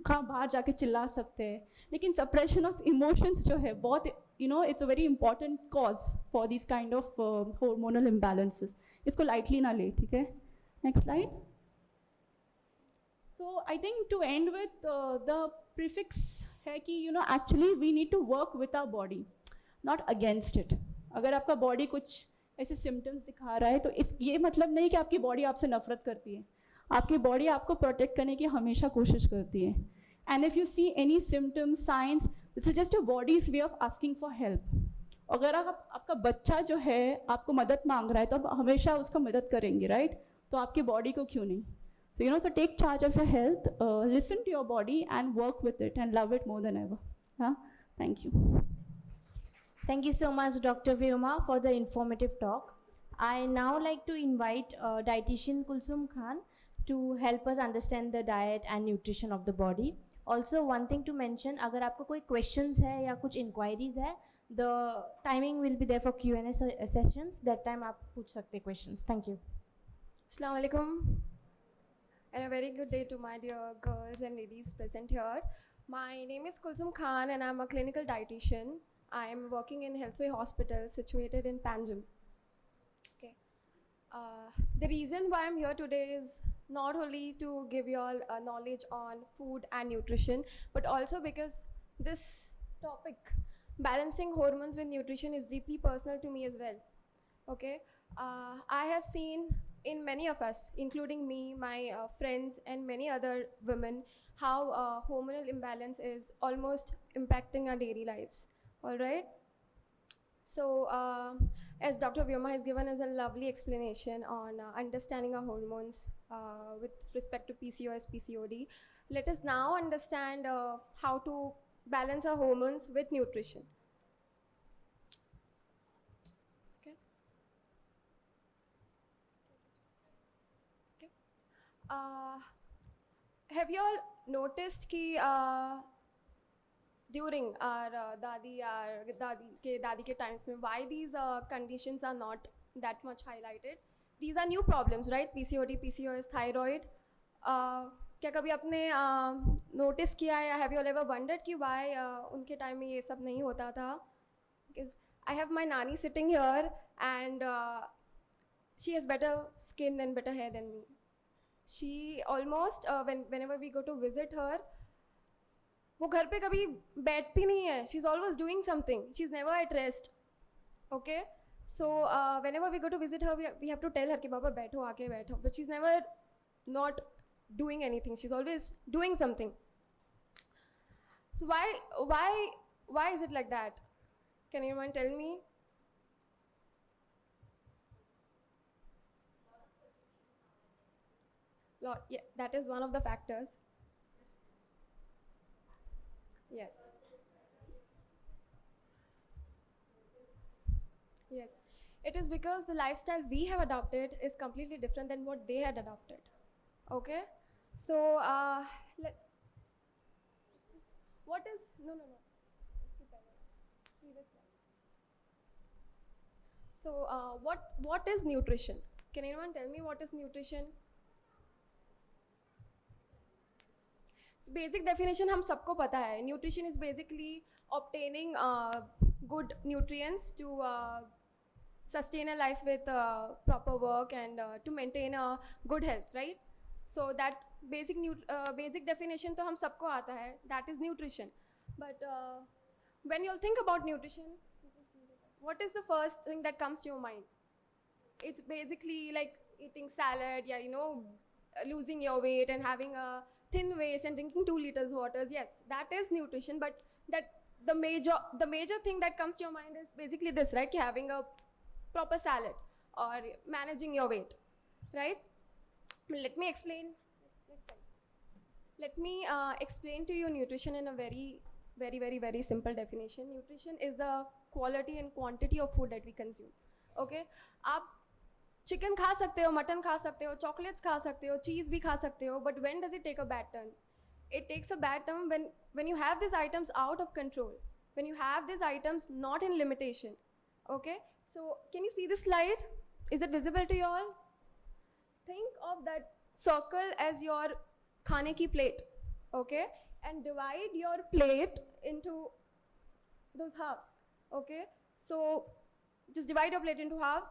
कहाँ बाहर जाके चिल्ला सकते हैं. लेकिन suppression of emotions जो है बहुत it's a very important cause for these kind of hormonal imbalances. इसको lightly ना ले, ठीक है? Next slide. So I think to end with the prefix है कि actually we need to work with our body, not against it. अगर आपका body कुछ ऐसे symptoms दिखा रहा है तो ये मतलब नहीं कि आपकी body आपसे नफरत करती है. आपकी body आपको protect करने की हमेशा कोशिश करती है. And if you see any symptoms, signs, this is just your body's way of asking for help. अगर आपका बच्चा जो है आपको मदद मांग रहा है तो आप हमेशा उसका मदद करेंगे, राइट? तो आपकी बॉडी को क्यों नहीं? So take charge of your health, listen to your body and work with it and love it more than ever. Thank you. Thank you so much, Dr. Vyoma, for the informative talk. I now like to invite dietitian Kulsum Khan to help us understand the diet and nutrition of the body. Also, one thing to mention, अगर आपको कोई questions है या कुछ inquiries है, the timing will be there for Q&A sessions. That time आप पूछ सकते questions. Thank you. Assalamu alaikum. And a very good day to my dear girls and ladies present here. My name is Kulsum Khan and I'm a clinical dietitian. I am working in Healthway Hospital situated in Panjim. Okay. The reason why I'm here today is not only to give you all knowledge on food and nutrition, but also because this topic, balancing hormones with nutrition, is deeply personal to me as well. Okay. I have seen in many of us, including me, my friends, and many other women, how hormonal imbalance is almost impacting our daily lives. All right. So, as Dr. Vyoma has given us a lovely explanation on understanding our hormones with respect to PCOS, PCOD, let us now understand how to balance our hormones with nutrition. Have you all noticed कि during our dadi ke times mein, why these conditions are not that much highlighted? These are new problems, right? PCOD, PCOS, thyroid. क्या कभी आपने notice किया है? Have you all ever wondered कि why उनके time में ये सब नहीं होता था? Because I have my nani sitting here and she has better skin and better hair than me. She almost whenever we go to visit her, वो घर पे कभी बैठती नहीं है. She's always doing something. She's never at rest. Okay. So whenever we go to visit her, we have to tell her कि बाबा बैठो, आके बैठो. But she's never not doing anything. She's always doing something. So why is it like that? Can anyone tell me? Yeah, that is one of the factors. Yes. Yes. It is because the lifestyle we have adopted is completely different than what they had adopted. Okay? So, what is, no. So, what is nutrition? Can anyone tell me what is nutrition? Basic definition हम सबको पता है. Nutrition is basically obtaining good nutrients to sustain a life with proper work and to maintain a good health, right? So that basic definition तो हम सबको आता है. That is nutrition. But when you'll think about nutrition, what is the first thing that comes to your mind? It's basically like eating salad, yeah, losing your weight and having a thin waist and drinking 2 liters waters. Yes, that is nutrition, but that the major thing that comes to your mind is basically this, right? Having a proper salad or managing your weight, right? Let me explain. Let me explain to you nutrition in a very, very, very, very simple definition. Nutrition is the quality and quantity of food that we consume. Okay? आप chicken खा सकते हो, mutton खा सकते हो, chocolates खा सकते हो, चीज़ भी खा सकते हो, but when does it take a bad turn? It takes a bad turn when you have these items out of control, when you have these items not in limitation. Okay? So can you see this slide? Is it visible to you all? Think of that circle as your खाने की plate. Okay? And divide your plate into those halves. Okay? So just divide your plate into halves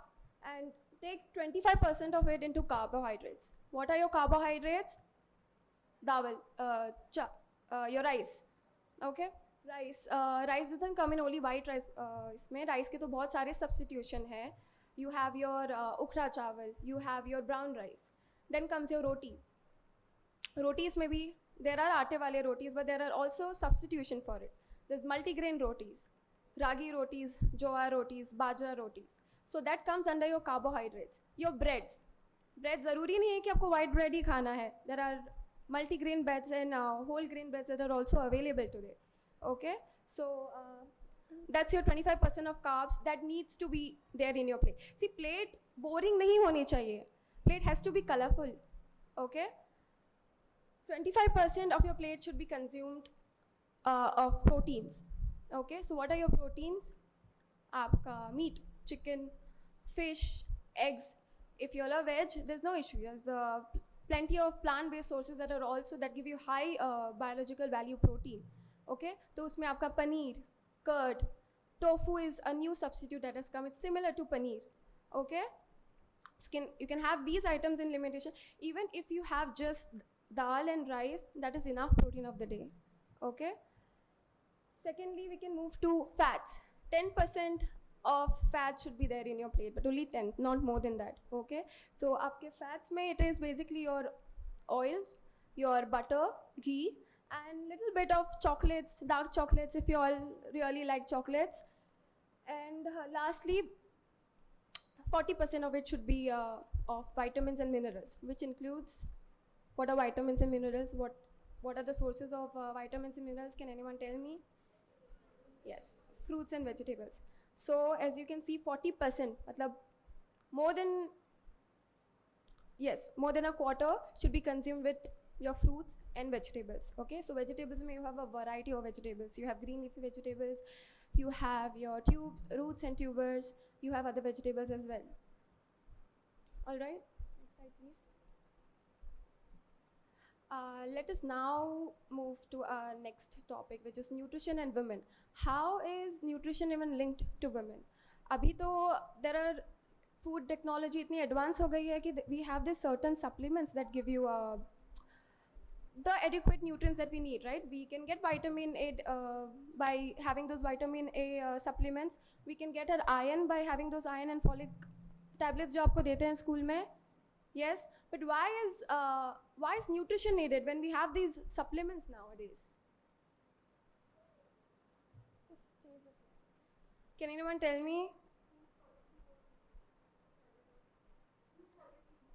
and take 25% of it into carbohydrates. What are your carbohydrates? Dawal, your rice. Okay? Rice. Rice doesn't come in only white rice. इसमें rice के तो बहुत सारे substitution है. You have your ukhra chawal. You have your brown rice. Then comes your rotis. Rotis में भी there are आटे वाले rotis, but there are also substitution for it. There's multigrain rotis. ragi rotis, jowar rotis, bajra rotis. So that comes under your carbohydrates. Your breads. Bread ज़रूरी नहीं है कि आपको white bread ही खाना है. There are multi-grain breads and whole grain breads that are also available today. Okay, so that's your 25% of carbs that needs to be there in your plate. See, plate boring नहीं होनी चाहिए. Plate has to be colorful. Okay, 25% of your plate should be consumed of proteins. Okay, so what are your proteins? आपका meat, chicken, fish, eggs. If you're a veg, there's no issue. There's plenty of plant-based sources that are also that give you high biological value protein. Okay, तो उसमें आपका paneer, curd, tofu is a new substitute that has come. It's similar to paneer. Okay, you can have these items in limitation. Even if you have just dal and rice, that is enough protein of the day. Okay. Secondly, we can move to fats. 10% of fat should be there in your plate, but only 10, not more than that. Okay. So, आपके fats में it is basically your oils, your butter, ghee, and little bit of chocolates, dark chocolates if you all really like chocolates. And lastly, 40% of it should be of vitamins and minerals, which includes what are vitamins and minerals? What are the sources of vitamins and minerals? Can anyone tell me? Yes, fruits and vegetables. So as you can see, 40%, matlab more than a quarter should be consumed with your fruits and vegetables. Okay, so vegetables, you have a variety of vegetables. You have green leafy vegetables, you have your roots and tubers, you have other vegetables as well. All right, next slide please. Let us now move to our next topic, which is nutrition and women. How is nutrition even linked to women? Abhi to there are food technology itni advanced ho gayi hai ki we have these certain supplements that give you the adequate nutrients that we need, right? We can get vitamin A by having those vitamin A supplements. We can get our iron by having those iron and folic tablets jo aapko dete hain school mein. Yes, but why is nutrition needed when we have these supplements nowadays? Can anyone tell me?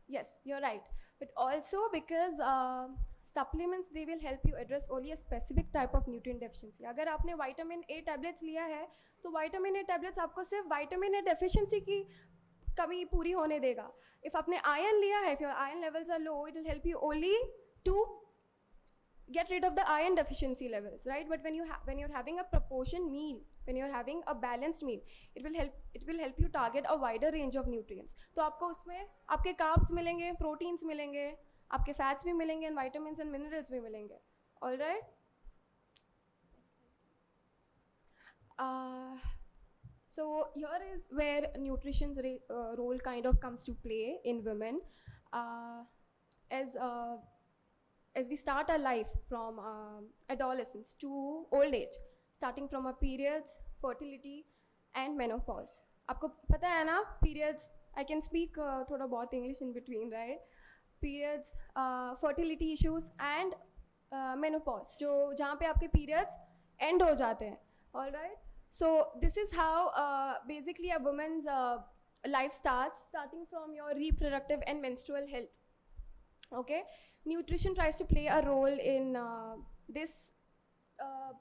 Yes, you're right. But also because supplements, they will help you address only a specific type of nutrient deficiency. अगर आपने vitamin A tablets लिया है, तो vitamin A tablets आपको सिर्फ vitamin A deficiency की कमी पूरी होने देगा. If आपने iron लिया है, if your iron levels are low, it will help you only to get rid of the iron deficiency levels, right? But when you're having a proportion meal, when you're having a balanced meal, it will help you target a wider range of nutrients. तो आपको उसमें आपके carbs मिलेंगे, proteins मिलेंगे, आपके fats भी मिलेंगे, and vitamins and minerals भी मिलेंगे. All right? So here is where nutrition's role kind of comes to play in women. As we start our life from adolescence to old age, starting from our periods, fertility, and menopause. आपको पता है ना periods? I can speak थोड़ा बहुत English in between, right? Periods, fertility issues, and menopause. जो जहाँ पे आपके periods end हो जाते हैं, all right? So this is how basically a woman's life starts, starting from your reproductive and menstrual health. Okay, nutrition tries to play a role in this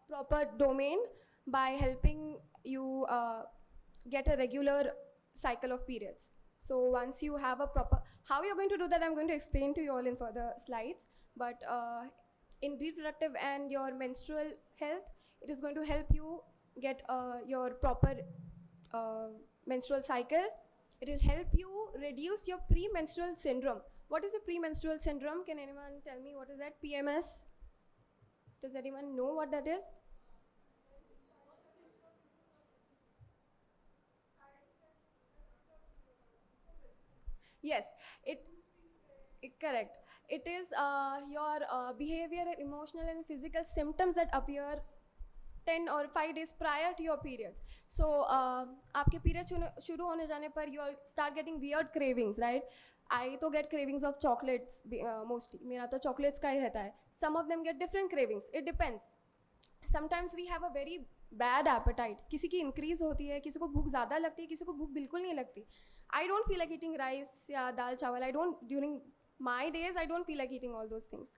proper domain by helping you get a regular cycle of periods. So once you have a proper, how you're going to do that, I'm going to explain to you all in further slides. But in reproductive and your menstrual health, it is going to help you get your proper menstrual cycle. It will help you reduce your premenstrual syndrome. What is a premenstrual syndrome? Can anyone tell me what is that? PMS? Does anyone know what that is? Yes, correct. It is your behavior, emotional and physical symptoms that appear 10 or 5 days prior to your periods. So आपके periods शुरू होने जाने पर you start getting weird cravings, right? I तो get cravings of chocolates mostly. मेरा तो chocolates का ही रहता है. Some of them get different cravings. It depends. Sometimes we have a very bad appetite, किसी की इंक्रीज होती है, किसी को भूख ज़्यादा लगती है, किसी को भूख बिल्कुल नहीं लगती. I don't feel like eating rice या दाल चावल. I don't, during my days I don't feel like eating all those things.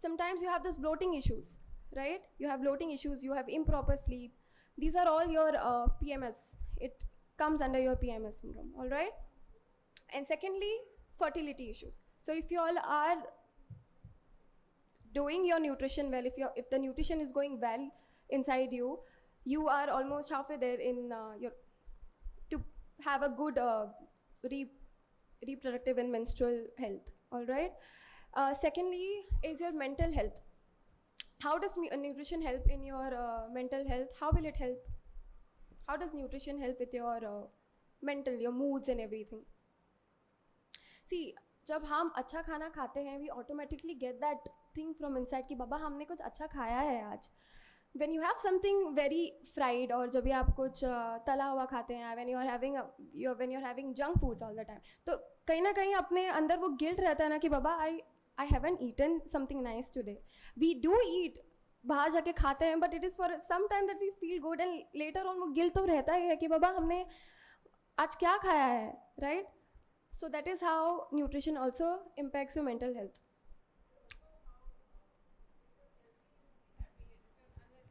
Sometimes you have those bloating issues, right? You have bloating issues, you have improper sleep. These are all your PMS. It comes under your PMS syndrome, all right? And secondly, fertility issues. So if you all are doing your nutrition well, if the nutrition is going well inside you, you are almost halfway there in your to have a good reproductive and menstrual health, all right? Secondly is your mental health. How does nutrition help in your mental health? How will it help? How does nutrition help with your mental, your moods and everything? See, जब हम अच्छा खाना खाते हैं, we automatically get that thing from inside कि बाबा हमने कुछ अच्छा खाया है आज. When you have something very fried, और जब भी आप कुछ तला हुआ खाते हैं, when you're having junk foods all the time, तो कहीं ना कहीं अपने अंदर वो गिल्ट रहता है ना कि बाबा I haven't eaten something nice today. We do eat, बाहर जाके खाते हैं, but it is for some time that we feel good, and later on वो गिल्ट तो रहता ही है कि बाबा हमने आज क्या खाया है, right? So that is how nutrition also impacts your mental health.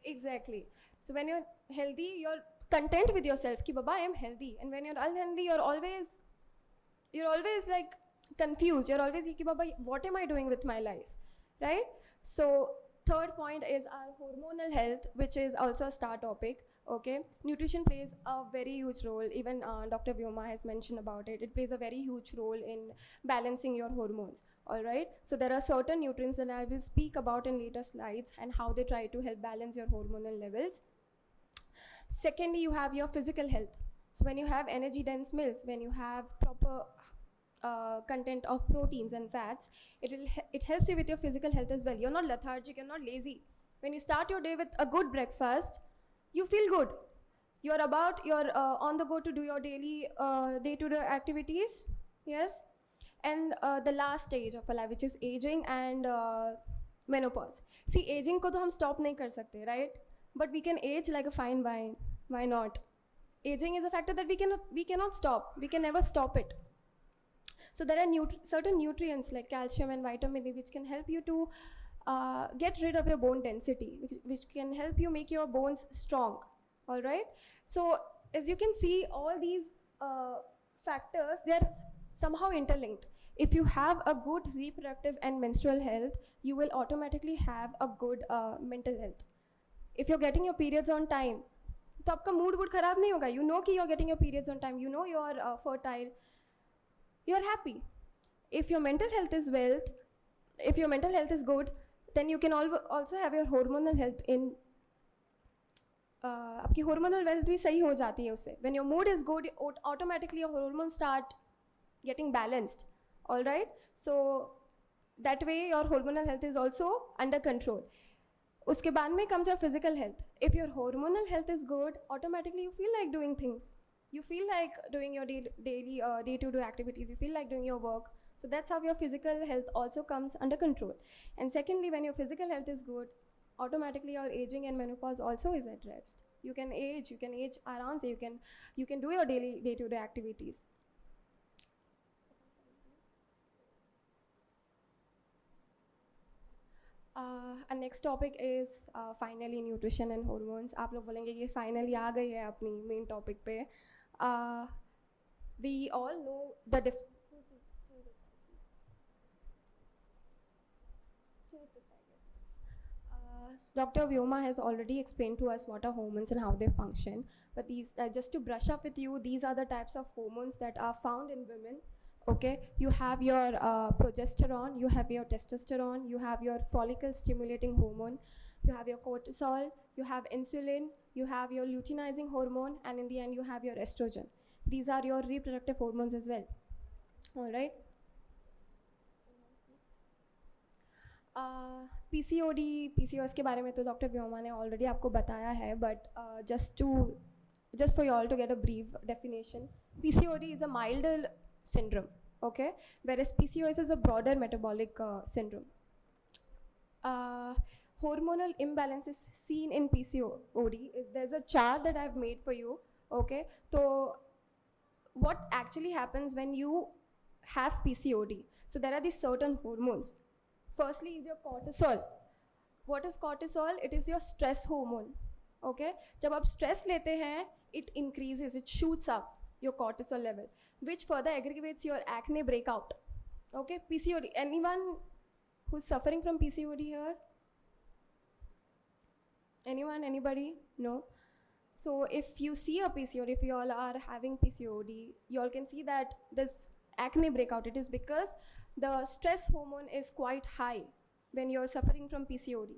Exactly. So when you're healthy, you're content with yourself कि बाबा I am healthy, and when you're unhealthy, you're always like confused. You're always कि बाबा what am I doing with my life, right? So third point is our hormonal health, which is also a star topic. Okay, nutrition plays a very huge role. Even Dr. Vyoma has mentioned about it. It plays a very huge role in balancing your hormones. All right. So there are certain nutrients that I will speak about in later slides and how they try to help balance your hormonal levels. Secondly, you have your physical health. So when you have energy-dense meals, when you have proper content of proteins and fats, it helps you with your physical health as well. You're not lethargic, you're not lazy. When you start your day with a good breakfast, you feel good. You're on the go to do your daily day-to-day activities, yes? And the last stage of a life, which is aging and menopause. See, aging ko to hum stop nahi kar sakte, right? But we can age like a fine wine. Why not? Aging is a factor that we cannot stop. We can never stop it. So there are certain nutrients like calcium and vitamin D which can help you to get rid of your bone density, which can help you make your bones strong, all right? So as you can see, all these factors, they're somehow interlinked. If you have a good reproductive and menstrual health, you will automatically have a good mental health. If you're getting your periods on time, तो आपका mood खराब नहीं होगा. You know कि you're getting your periods on time. You know you're fertile. You're happy. If your mental health is good, then you can also have your hormonal health in. आपकी hormonal health भी सही हो जाती है उससे. When your mood is good, automatically your hormones start getting balanced. All right. So that way your hormonal health is also under control. उसके बाद में comes your physical health. If your hormonal health is good, automatically you feel like doing things. You feel like doing your daily day-to-day activities. You feel like doing your work. So that's how your physical health also comes under control. And secondly, when your physical health is good, automatically your aging and menopause also is at rest. You can age around, so you can do your daily day-to-day activities. Our next topic is finally nutrition and hormones. आप लोग बोलेंगे कि finally आ गई है अपनी main topic पे. We all know the Dr. Vyoma has already explained to us what are hormones and how they function. But these, just to brush up with you, these are the types of hormones that are found in women. Okay, you have your progesterone, you have your testosterone, you have your follicle stimulating hormone, you have your cortisol, you have insulin, you have your luteinizing hormone, and in the end you have your estrogen. These are your reproductive hormones as well. All right. PCOD, PCOS के बारे में तो doctor Vyoma ने already आपको बताया है, but just for you all to get a brief definition, PCOD is a milder syndrome, okay, whereas PCOS is a broader metabolic syndrome. hormonal imbalances seen in PCOD. There's a chart that I've made for you. Okay, so what actually happens when you have PCOD? So there are these certain hormones. Firstly is your cortisol. What is cortisol? It is your stress hormone. Okay, जब आप stress लेते हैं, it increases, it shoots up your cortisol level, which further aggravates your acne breakout. Okay, PCOD. Anyone who's suffering from PCOD here? Anyone? Anybody? No? So if you see a PCOD, if you all are having PCOD, you all can see that this acne breakout, it is because the stress hormone is quite high when you're suffering from PCOD.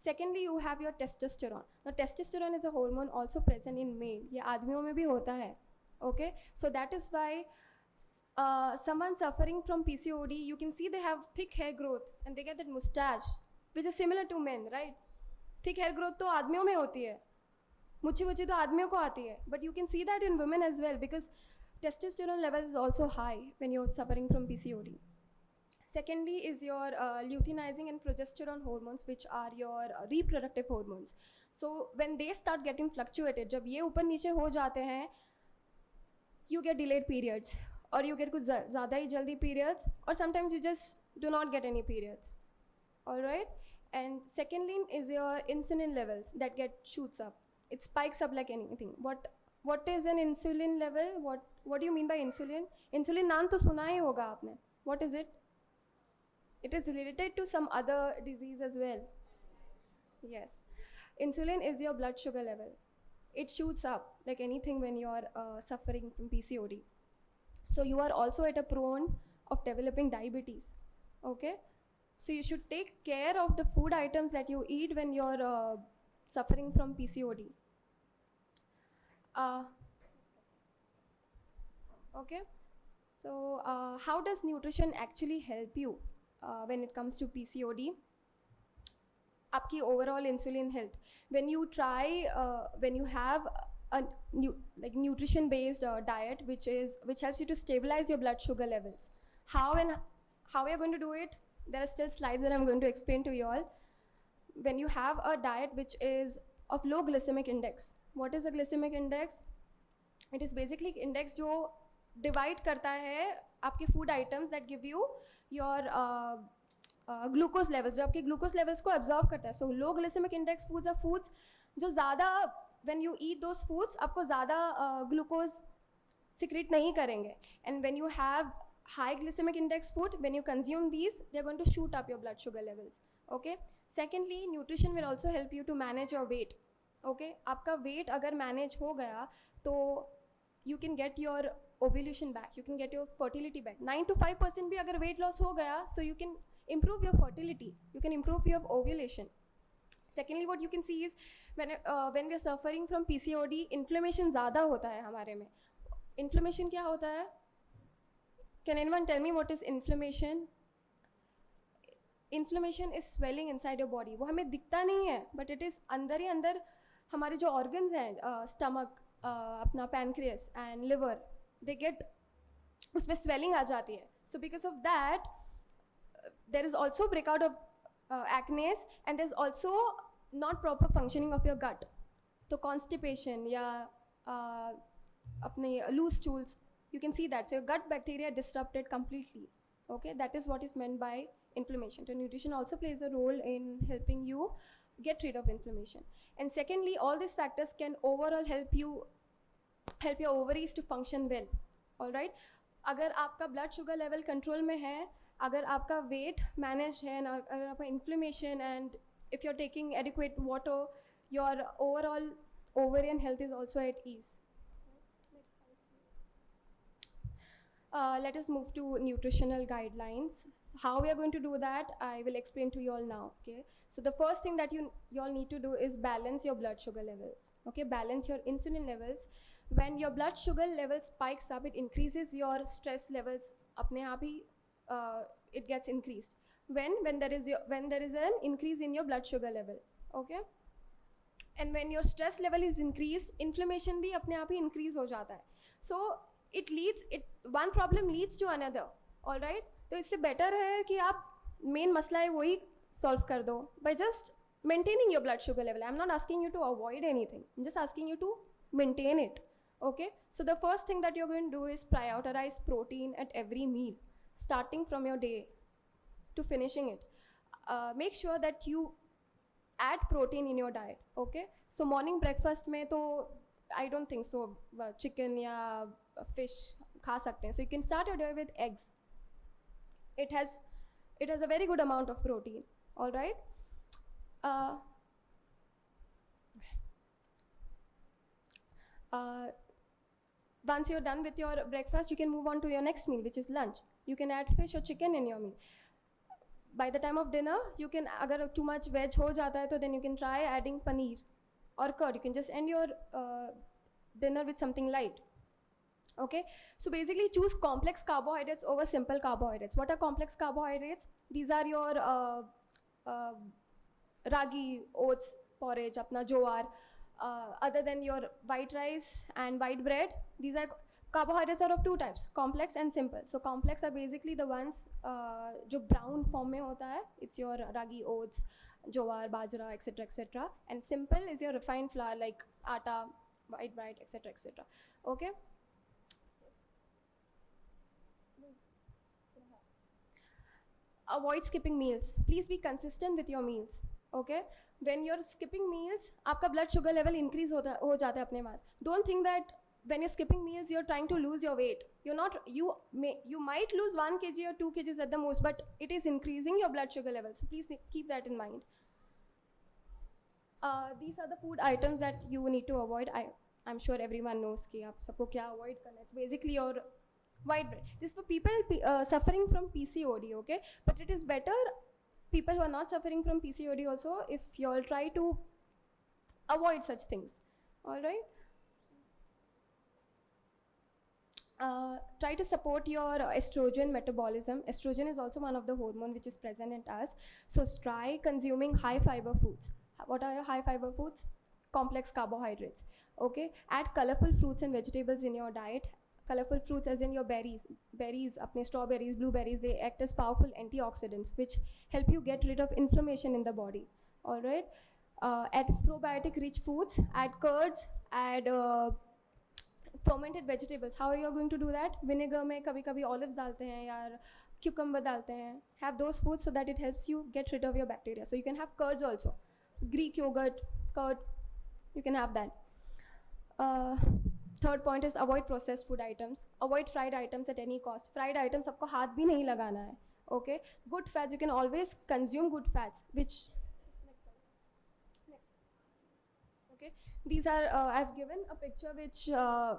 Secondly, you have your testosterone. Now, testosterone is a hormone also present in male. ये आदमियों में भी होता है. Okay, so that is why someone suffering from PCOD, you can see they have thick hair growth and they get that mustache, which is similar to men, right? Thick hair growth तो आदमियों में होती है, मुच्छी मुच्छी तो आदमियों को आती है, but you can see that in women as well because testosterone level is also high when you're suffering from PCOD. Secondly is your luteinizing and progesterone hormones, which are your reproductive hormones. So when they start getting fluctuated, जब ये ऊपर नीचे हो जाते हैं, you get delayed periods, or you get कुछ ज़्यादा ही जल्दी periods, or sometimes you just do not get any periods. All right. And secondly is your insulin levels that get shoots up. It spikes up like anything. What is an insulin level? What do you mean by insulin? Insulin नाम तो सुना ही होगा आपने. What is it? It is related to some other disease as well. Yes. Insulin is your blood sugar level. It shoots up like anything when you are suffering from PCOD. So you are also at a prone of developing diabetes. Okay. So you should take care of the food items that you eat when you're suffering from PCOD. Okay. So how does nutrition actually help you when it comes to PCOD? आपकी overall insulin health. When you have a nutrition based diet which helps you to stabilize your blood sugar levels. How we are going to do it? There are still slides that I'm going to explain to you all. When you have a diet which is of low glycemic index. What is a glycemic index? It is basically index जो divide करता है आपके food items that give you your glucose levels, जो आपके glucose levels को absorb करता है. So low glycemic index foods are foods जो ज़्यादा when you eat those foods आपको ज़्यादा glucose secrete नहीं करेंगे. And when you have high glycemic index food, when you consume these, they are going to shoot up your blood sugar levels. Okay. Secondly, nutrition will also help you to manage your weight. Okay. आपका weight अगर manage हो गया तो you can get your ovulation back, you can get your fertility back. 9 to 5% भी अगर weight loss हो गया, so you can improve your fertility, you can improve your ovulation. Secondly, what you can see is when we are suffering from PCOD, inflammation ज़्यादा होता है हमारे में. Inflammation क्या होता है? Can anyone tell me what is inflammation? Inflammation is swelling inside your body. वो हमें दिखता नहीं है, but it is अंदर ही अंदर हमारे जो organs हैं, stomach, अपना pancreas and liver, they get उसमें swelling आ जाती है. So because of that, there is also breakout of acne, and there's also not proper functioning of your gut. So constipation या अपने loose stools, you can see that. So your gut bacteria disrupted completely. Okay, that is what is meant by inflammation. So nutrition also plays a role in helping you get rid of inflammation. And secondly, all these factors can overall help your ovaries to function well. All right. अगर आपका blood sugar level control में है, अगर आपका weight managed है, and अगर आपका inflammation, and if you're taking adequate water, your overall ovarian health is also at ease. Let us move to nutritional guidelines. So how we are going to do that, I will explain to you all now. Okay. So the first thing that you all need to do is balance your blood sugar levels. Okay. Balance your insulin levels. When your blood sugar level spikes up, it increases your stress levels. अपने आप ही it gets increased. When there is an increase in your blood sugar level. Okay. And when your stress level is increased, inflammation भी अपने आप ही increase हो जाता है. So one problem leads to another. All right. तो इससे better है कि आप main मसला है वही solve कर दो by just maintaining your blood sugar level. I'm not asking you to avoid anything. I'm just asking you to maintain it. Okay, so the first thing that you're going to do is prioritize protein at every meal, starting from your day to finishing it. Make sure that you add protein in your diet. Okay, so morning breakfast mein to I don't think so chicken ya fish kha sakte hain. So you can start your day with eggs. It has a very good amount of protein. All right. Uh, Once you're done with your breakfast, you can move on to your next meal, which is lunch. You can add fish or chicken in your meal. By the time of dinner, you can, agar too much veg ho jata hai, to then you can try adding paneer or curd. You can just end your dinner with something light. Okay, so basically choose complex carbohydrates over simple carbohydrates. What are complex carbohydrates? These are your ragi, oats, porridge, apna jowar. Other than your white rice and white bread, these are carbohydrates are of two types, complex and simple. So complex are basically the ones jo brown form mein hota hai. It's your ragi, oats, jowar, bajra, etc. And simple is your refined flour like atta, white bread, etc. Okay. Avoid skipping meals. Please be consistent with your meals. Okay, when you're skipping meals, आपका blood sugar level increase हो जाता है अपने पास. Don't think that when you're skipping meals, you're trying to lose your weight. You're not. You might lose 1 kg or 2 kgs at the most, but it is increasing your blood sugar level. So please keep that in mind. These are the food items that you need to avoid. I'm sure everyone knows कि आप सबको क्या avoid करना है. It's basically your white bread. This is for people suffering from PCOD. Okay, but it is better people who are not suffering from PCOD also, if you all try to avoid such things. All right. Try to support your estrogen metabolism. Estrogen is also one of the hormone which is present in us. So try consuming high fiber foods. What are your high fiber foods? Complex carbohydrates. Okay. Add colorful fruits and vegetables in your diet. Colorful fruits as in your berries, apne strawberries, blueberries, they act as powerful antioxidants which help you get rid of inflammation in the body. All right. Add probiotic rich foods, add curds, add fermented vegetables. How are you going to do that? Vinegar mein kabhi olives dalte hain ya cucumber dalte hain. Have those foods so that it helps you get rid of your bacteria. So you can have curds also. Greek yogurt, curd, you can have that. Third point is avoid processed food items. Avoid fried items at any cost. Fried items आपको हाथ भी नहीं लगाना है. Okay. Good fats, you can always consume good fats, which okay. These are I've given a picture which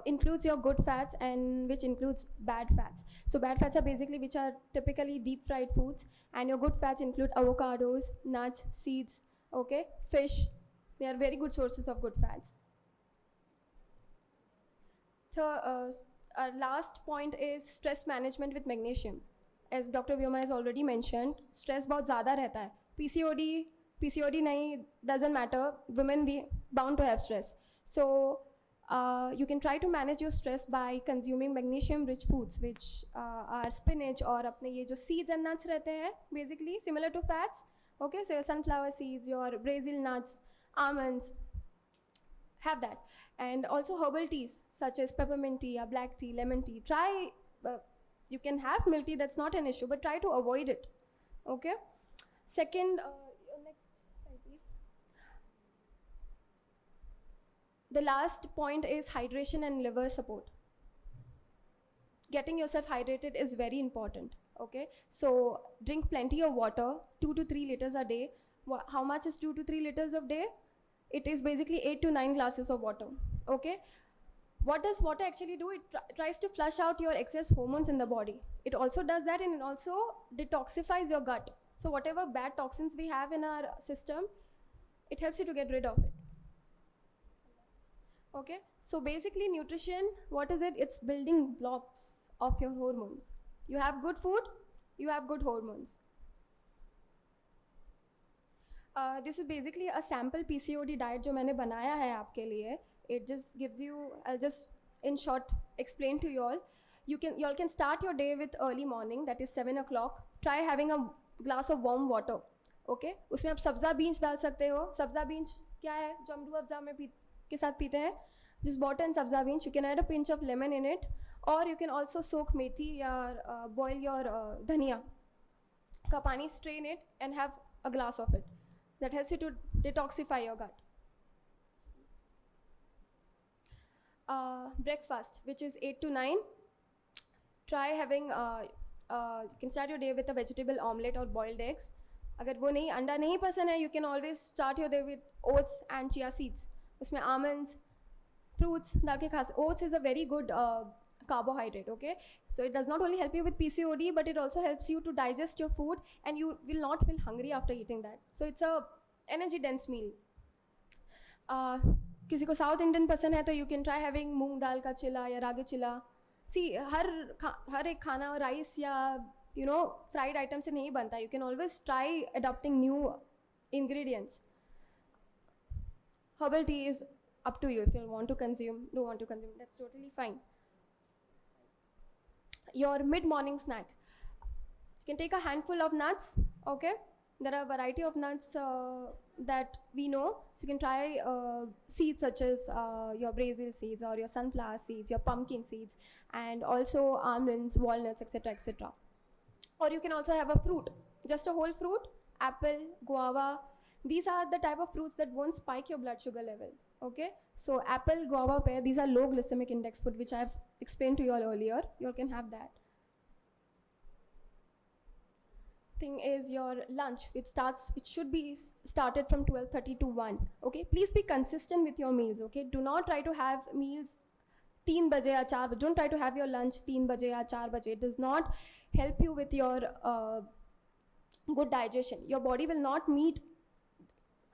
includes your good fats and which includes bad fats. So bad fats are basically which are typically deep fried foods, and your good fats include avocados, nuts, seeds. Okay, fish. They are very good sources of good fats. So our last point is stress management with magnesium. As Dr. Vyoma has already mentioned, stress बहुत ज़्यादा रहता है. PCOD नहीं, doesn't matter. Women be bound to have stress. So you can try to manage your stress by consuming magnesium-rich foods, which are spinach और अपने ये जो seeds and nuts रहते हैं, basically similar to fats. Okay, so your sunflower seeds, your Brazil nuts, almonds, have that. And also herbal teas such as peppermint tea, black tea, lemon tea. Try, you can have milk tea, that's not an issue, but try to avoid it. Okay. Second, next slide please. The last point is hydration and liver support. Getting yourself hydrated is very important. Okay, so drink plenty of water, 2 to 3 liters a day. How much is 2 to 3 liters a day? It is basically 8 to 9 glasses of water. Okay. What does water actually do? It tries to flush out your excess hormones in the body. It also does that, and it also detoxifies your gut. So whatever bad toxins we have in our system, it helps you to get rid of it. Okay, so basically nutrition, what is it? It's building blocks of your hormones. You have good food, you have good hormones. This is basically a sample PCOD diet जो मैंने बनाया है आपके लिए. It just gives you, I'll just in short explain to you all. You all can start your day with early morning, that is 7 o'clock. Try having a glass of warm water. Okay उसमें आप सब्ज़ा बीज डाल सकते हो. सब्ज़ा बीज क्या है जो हम रूह अफ़ज़ा में के साथ पीते हैं, just water and sabza beans. You can add a pinch of lemon in it, or you can also soak methi or boil your dhania ka pani, strain it and have a glass of it. That helps you to detoxify your gut. Breakfast, which is 8 to 9. Try having you can start your day with a vegetable omelette or boiled eggs. अगर वो नहीं अंडा नहीं पसंद है, you can always start your day with oats and chia seeds. उसमें almonds, fruits डाल के खा. Oats is a very good carbohydrate, okay? So it does not only help you with PCOD, but it also helps you to digest your food, and you will not feel hungry after eating that. So it's a energy dense meal. किसी को south Indian पसंद है तो you can try having मूंग दाल का चिला या रागी चिला. See, हर एक खाना rice या फ्राइड आइटम से नहीं बनता. You can always try adopting new ingredients. Herbal tea is up to you. If you want to consume, don't want to consume, that's totally fine. Your mid-morning snack, you can take a handful of nuts, okay? There are a variety of nuts that we know, so you can try seeds such as your Brazil seeds or your sunflower seeds, your pumpkin seeds, and also almonds, walnuts, etc., etc. Or you can also have a fruit, just a whole fruit, apple, guava. These are the type of fruits that won't spike your blood sugar level, okay? So apple, guava, pear, these are low glycemic index food, which I have explained to you all earlier. You all can have that. Thing is your lunch, which should be started from 12:30 to 1, okay? Please be consistent with your meals, okay? Do not try to have meals 3 baje ya 4 baje. Don't try to have your lunch 3 baje ya 4 baje. It does not help you with your good digestion. Your body will not meet.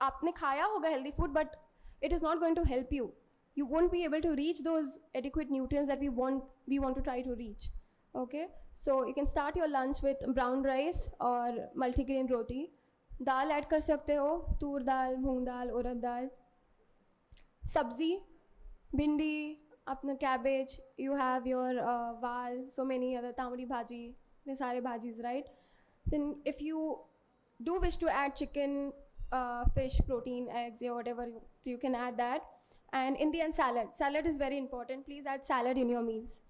आपने खाया होगा healthy food, but it is not going to help you. You won't be able to reach those adequate nutrients that we want to try to reach, okay? So you can start your lunch with brown rice or multigrain roti. Dal add कर सकते हो, तूर दाल, मूंग दाल, उड़द दाल. सब्जी, भिंडी, अपना cabbage, you have your val, so many other tamari bhaji, these सारे bhajis, right? Then if you do wish to add chicken, fish, protein, eggs, or whatever, you can add that. And in the end, salad. Salad is very important. Please add salad in your meals.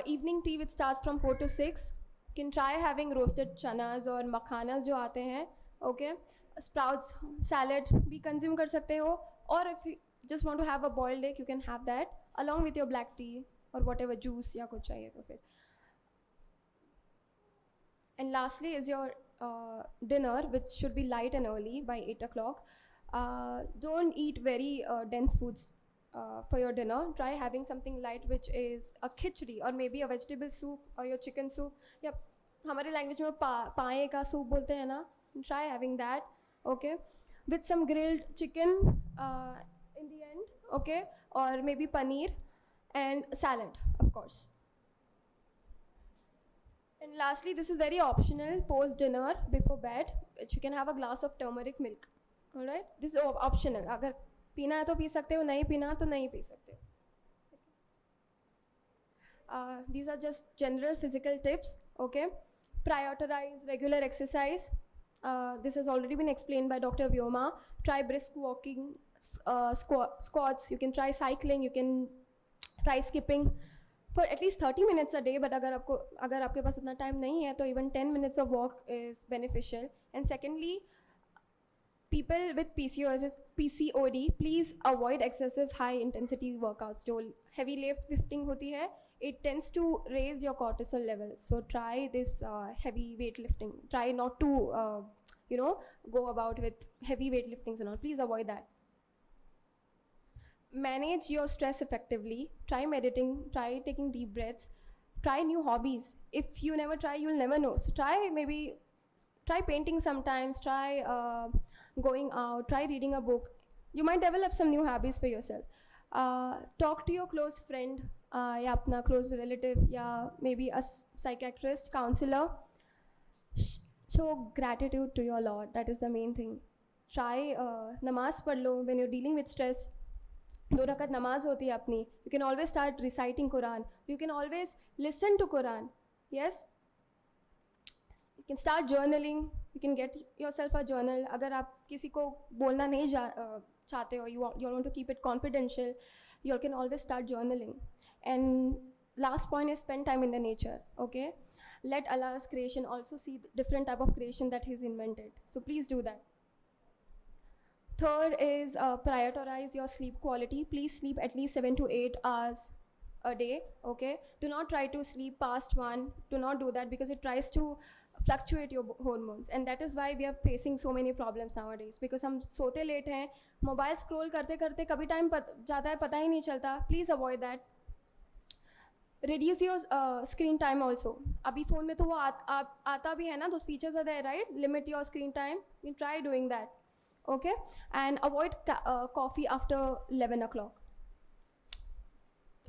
Evening tea, which starts from 4 to 6. You can try having roasted chanas or makhanas जो आते हैं, okay? Sprouts, salad भी consume कर सकते हो. Or if you just want to have a boiled egg, you can have that along with your black tea or whatever juice या कुछ चाहिए तो फिर. And lastly is your dinner, which should be light and early by 8 o'clock. Don't eat very dense foods for your dinner. Try having something light, which is a khichdi or maybe a vegetable soup or your chicken soup. Yep, हमारे language में पाए का soup बोलते हैं ना. Try having that, okay, with some grilled chicken in the end, okay, or maybe paneer and salad, of course. And lastly, this is very optional, post dinner, before bed, which you can have a glass of turmeric milk. All right, this is optional. अगर पीना है तो P सकते हो, नहीं पीना तो नहीं पी सकते हो. These are just general physical tips, okay? Prioritize regular exercise. This has already been explained by Dr. Vyoma. Try brisk walking, squats. You can try cycling. You can try skipping for at least 30 minutes a day. But अगर आपके पास उतना time नहीं है, तो even 10 minutes of walk is beneficial. And secondly, people with PCOD, please avoid excessive high intensity workouts. जो heavy lifting होती है, it tends to raise your cortisol level. So try this heavy weightlifting. Try not to, go about with heavy weightlifting and all. Please avoid that. Manage your stress effectively. Try meditating. Try taking deep breaths. Try new hobbies. If you never try, you'll never know. So try painting sometimes. Try going out. Try reading a book. You might develop some new hobbies for yourself. Talk to your close friend, या अपना close relative, या maybe a psychiatrist, counselor. Show gratitude to your Lord. That is the main thing. Try namaz पढ़ लो when you're dealing with stress. 2 रकात नमाज होती है अपनी. You can always start reciting Quran. You can always listen to Quran. Yes, You can start journaling. You can get yourself a journal. अगर आप किसी को बोलना नहीं चाहते हो, you want to keep it confidential, you can always start journaling. And last point is spend time in the nature, okay? Let Allah's creation also see the different type of creation that He's invented. So please do that. Third is prioritize your sleep quality. Please sleep at least 7 to 8 hours a day, okay? Do not try to sleep past 1. Do not do that because it tries to fluctuate your hormones, and that is why we are facing so many problems nowadays, because हम सोते late हैं, mobile scroll करते करते कभी time जाता है पता ही नहीं चलता. Please avoid that. Reduce your screen time also. अभी फ़ोन में तो वो आता भी है ना, those features are there, right? Limit your screen time. You try doing that, okay? And avoid coffee after 11 o'clock.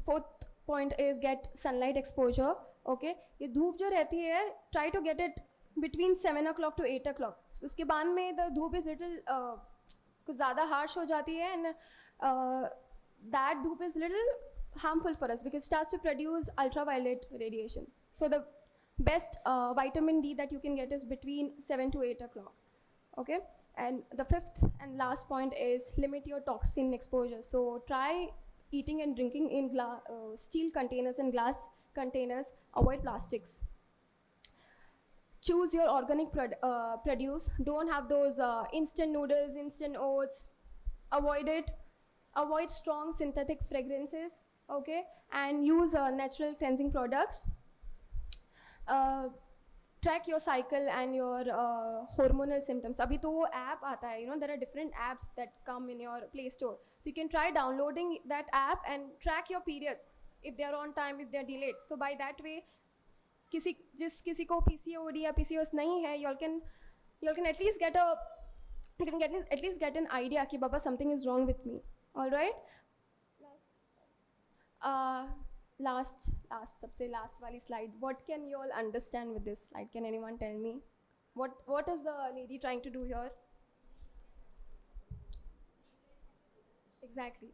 Fourth point is get sunlight exposure, okay? ये धूप जो रहती है, try to get it between 7 o'clock to 8 o'clock. उसके बाद में the धूप is little कुछ ज़्यादा harsh हो जाती है, and that धूप is little harmful for us because it starts to produce ultraviolet radiations. So the best vitamin D that you can get is between 7 to 8 o'clock, okay? And the fifth and last point is limit your toxin exposure. So try eating and drinking in steel containers and glass containers. Avoid plastics. Choose your organic produce. Don't have those instant noodles, instant oats. Avoid it. Avoid strong synthetic fragrances, okay? And use natural cleansing products. Track your cycle and your hormonal symptoms. Abhi to wo app aata hai, you know, there are different apps that come in your Play Store. So you can try downloading that app and track your periods, if they are on time, if they are delayed. So by that way, किसी को PCOD या PCOS नहीं है, you can at least get an idea कि Baba something is wrong with me. All right. Last सबसे last वाली slide. What can you all understand with this slide? Can anyone tell me? What is the lady trying to do here? Exactly.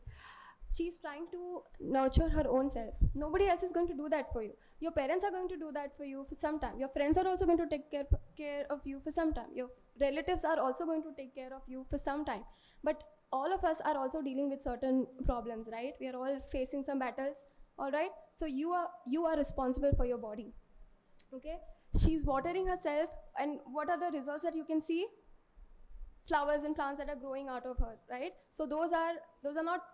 She's trying to nurture her own self. Nobody else is going to do that for you. Your parents are going to do that for you for some time. Your friends are also going to take care of you for some time. Your relatives are also going to take care of you for some time. But all of us are also dealing with certain problems, right? We are all facing some battles, all right? So you are responsible for your body, okay? She's watering herself, and what are the results that you can see? Flowers and plants that are growing out of her, right? So those are not,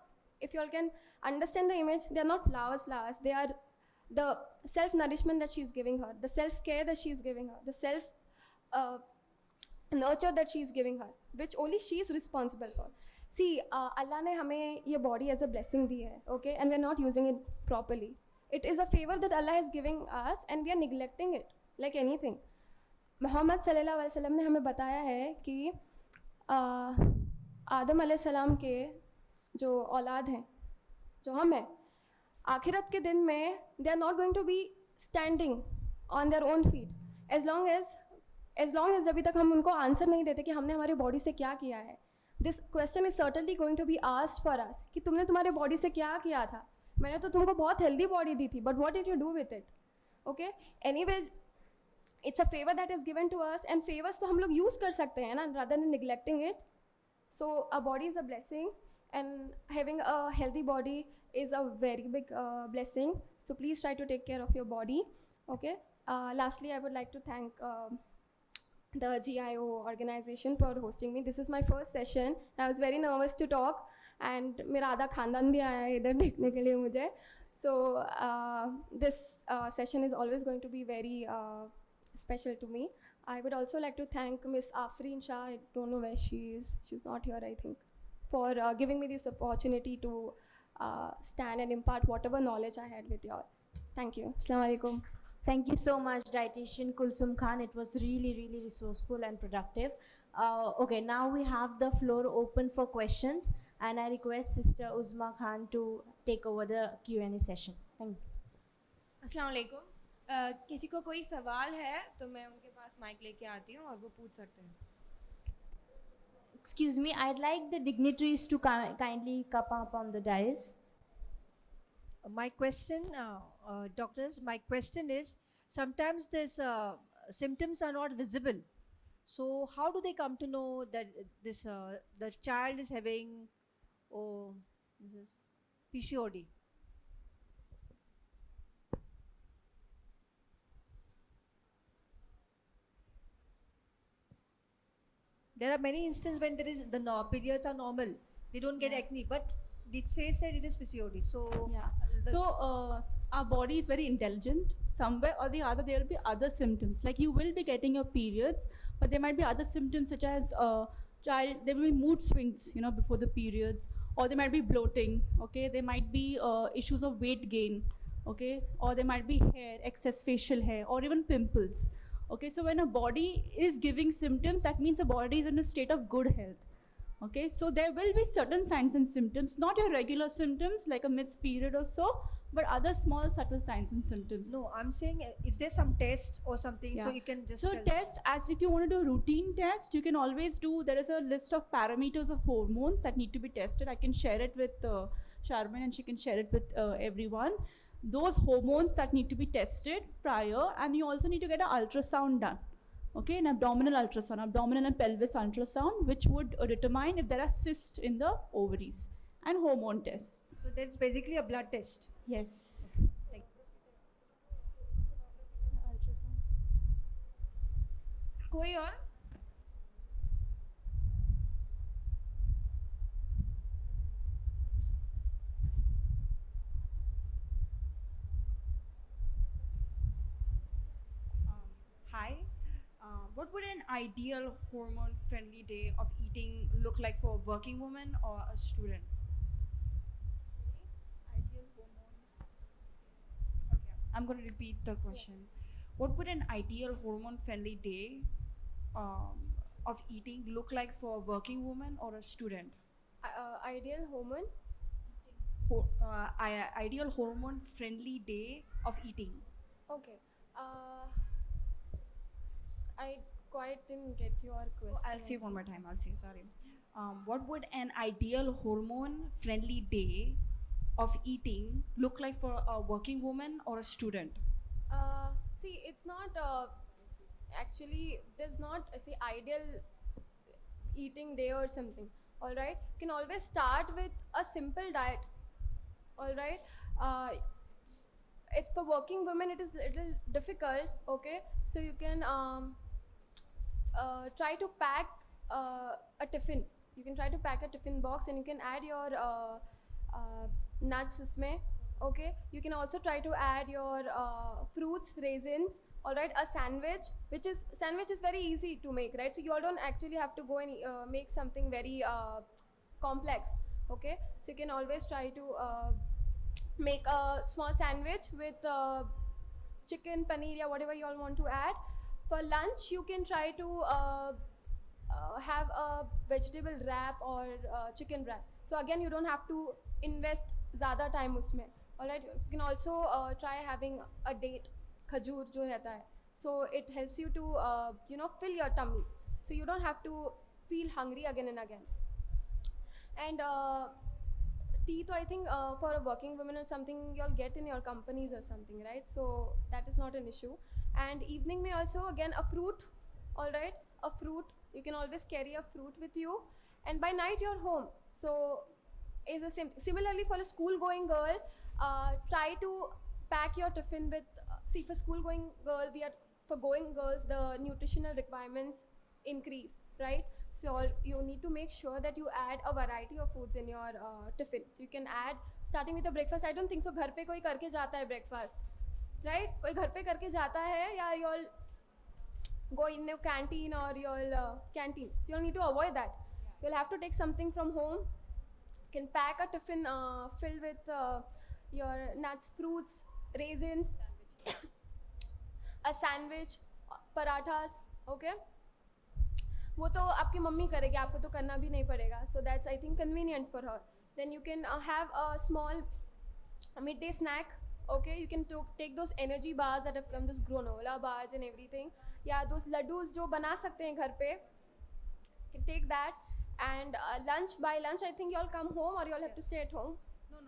if you all can understand the image, they are not flowers, they are the self-nourishment that she's giving her, the self-care that she's giving her, the self-nurture that she's giving her, which only she's responsible for. See, Allah ने हमें ये body as a blessing दी है, okay? And we're not using it properly. It is a favor that Allah is giving us, and we are neglecting it like anything. Muhammad sallallahu alaihi wasallam ने हमें बताया है कि आदम अलैहि सलाम के जो औलाद हैं, जो हम हैं, आखिरत के दिन में they are not going to be standing on their own feet as long as जब तक हम उनको आंसर नहीं देते कि हमने हमारी बॉडी से क्या किया है. This question is certainly going to be asked for us कि तुमने तुम्हारी बॉडी से क्या किया था. मैंने तो तुमको बहुत हेल्दी बॉडी दी थी, but what did you do with it? Okay? Anyways, it's a favor that is given to us, and favors तो हम लोग use कर सकते हैं ना, rather than neglecting it. So our body is a blessing, and having a healthy body is a very big blessing. So please try to take care of your body, okay? Lastly, I would like to thank the GIO organization for hosting me. This is my first session. I was very nervous to talk, and मेरा आधा खानदान भी आया है इधर देखने के लिए मुझे. So this session is always going to be very special to me. I would also like to thank Miss Afreen Shah. I don't know where she is. She's not here, I think, for giving me this opportunity to stand and impart whatever knowledge I had with you all. Thank you. Assalamu alaikum. Thank you so much, Dietitian Kulsum Khan. It was really, really resourceful and productive. Okay, now we have the floor open for questions, and I request Sister Uzma Khan to take over the Q&A session. Thank you. अस्सलाम वालेकुम. किसी को कोई सवाल है तो मैं उनके पास माइक लेके आती हूँ और वो पूछ सकते हैं. Excuse me, I'd like the dignitaries to kindly come up on the dais. My question, doctors, my question is, sometimes this symptoms are not visible. So how do they come to know that this the child is having this is PCOD? There are many instances when there is periods are normal, they don't get acne, but it says that it is PCOD. So Yeah. So our body is very intelligent. Somewhere or the other, there will be other symptoms. Like you will be getting your periods, but there might be other symptoms such as there will be mood swings, before the periods, or there might be bloating. Okay, there might be issues of weight gain. Okay, or there might be hair, excess facial hair, or even pimples. Okay, so when a body is giving symptoms, that means the body is in a state of good health. Okay, so there will be certain signs and symptoms, not your regular symptoms like a missed period or so, but other small subtle signs and symptoms. no, I'm saying, is there some test or something so Yeah. you can just So tell us? test, as if you want to do a routine test, you can always do, there is a list of parameters of hormones that need to be tested. I can share it with Sharman and she can share it with everyone. Those hormones that need to be tested prior, and you also need to get an ultrasound done. Okay, an abdominal ultrasound, abdominal and pelvis ultrasound, which would determine if there are cysts in the ovaries, and hormone tests. So that's basically a blood test. Yes. Thank कोई और? Hi. What would an ideal hormone-friendly day of eating look like for a working woman or a student? Okay, I'm going to repeat the question. What would an ideal hormone-friendly day of eating look like for a working woman or a student? Ideal hormone. Ideal hormone-friendly day of eating. Okay. I quite didn't get your question. I'll say one more time. I'll say sorry. What would an ideal hormone-friendly day of eating look like for a working woman or a student? See, it's not actually. There's not say ideal eating day or something. All right. You can always start with a simple diet. All right. It's for working women. It is little difficult. Okay. So you can try to pack a tiffin. You can try to pack a tiffin box and you can add your nuts usme. Okay, you can also try to add your fruits, raisins. All right, a sandwich, sandwich is very easy to make, right? So you all don't actually have to go and make something very complex. Okay, so you can always try to make a small sandwich with chicken, paneer, whatever you all want to add. For lunch, you can try to have a vegetable wrap or chicken wrap. So again, you don't have to invest ज़्यादा time उसमें. Alright, you can also try having a date, खजूर जो रहता है. So it helps you to fill your tummy. So you don't have to feel hungry again and again. And tea, I think for a working woman or something you'll get in your companies or something, right? So that is not an issue. And evening may also again a fruit, all right, a fruit. You can always carry a fruit with you. And by night you're home. So is the same. Similarly for a school-going girl, try to pack your tiffin with. See, for school-going girl, for going girls the nutritional requirements increase, right? So you need to make sure that you add a variety of foods in your tiffin. So you can add starting with a breakfast. I don't think so. घर पे कोई करके जाता है breakfast, right? कोई घर पे करके जाता है या you'll go in the canteen or your canteen. So you'll need to avoid that. You'll have to take something from home. You can pack a tiffin filled with your nuts, fruits, raisins, a sandwich, parathas, okay? वो तो आपकी mummy करेगी, आपको तो करना भी नहीं पड़ेगा. So that's I think convenient for her. Then you can have a small midday snack. Okay, you can take those energy bars that have come, those granola bars and everything. Yeah, those laddus जो बना सकते हैं घर पे. You can take that. And lunch, by lunch I think you all come home or you all have to stay at home. No.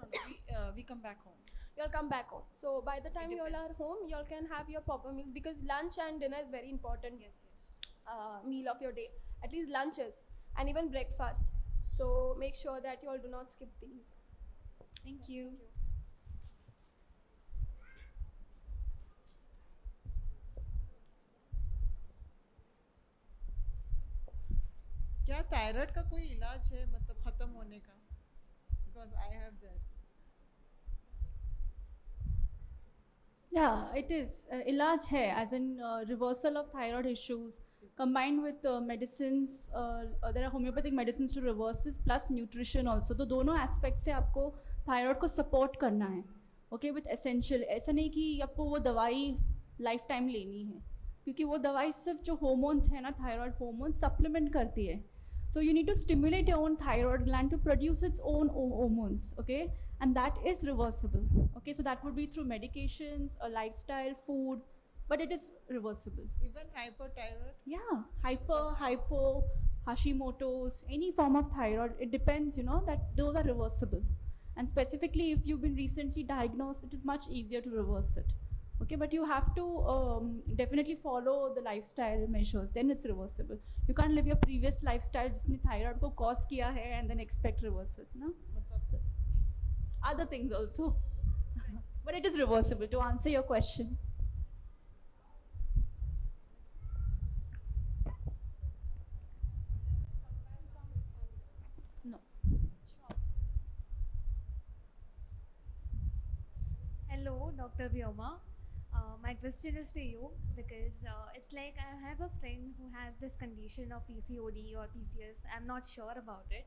We come back home. you'll come back home. So by the time you all are depends. home, you all can have your proper meals, because lunch and dinner is very important Yes, yes. meal of your day. At least lunches and even breakfast. So make sure that you all do not skip these. Thank you. क्या thyroid का कोई इलाज है मतलब खत्म होने का? Because I have that. Yeah, it is. Ilaj hai, as in reversal of thyroid issues combined with medicines. There are homeopathic medicines to reverse this plus nutrition also. तो दोनों aspect से आपको thyroid को support करना है. Okay, with essential. ऐसा नहीं कि आपको वो दवाई lifetime लेनी है, क्योंकि वो दवाई सिर्फ जो hormones है ना, thyroid hormones supplement करती है. So you need to stimulate your own thyroid gland to produce its own hormones, okay? And that is reversible, okay? So that would be through medications, a lifestyle, food, but it is reversible. Even hyperthyroid. Yeah, hypo, Hashimoto's, any form of thyroid, it depends, you know, that those are reversible. And specifically, if you've been recently diagnosed, it is much easier to reverse it. Okay, but you have to definitely follow the lifestyle measures, then it's reversible. You can't live your previous lifestyle जिसने thyroid को cause किया है and then expect reversal, no? मतलब Other things also. But it is reversible, to answer your question. No. Hello, Dr. Vyoma. My question is to you because it's like I have a friend who has this condition of PCOD or PCS. I'm not sure about it.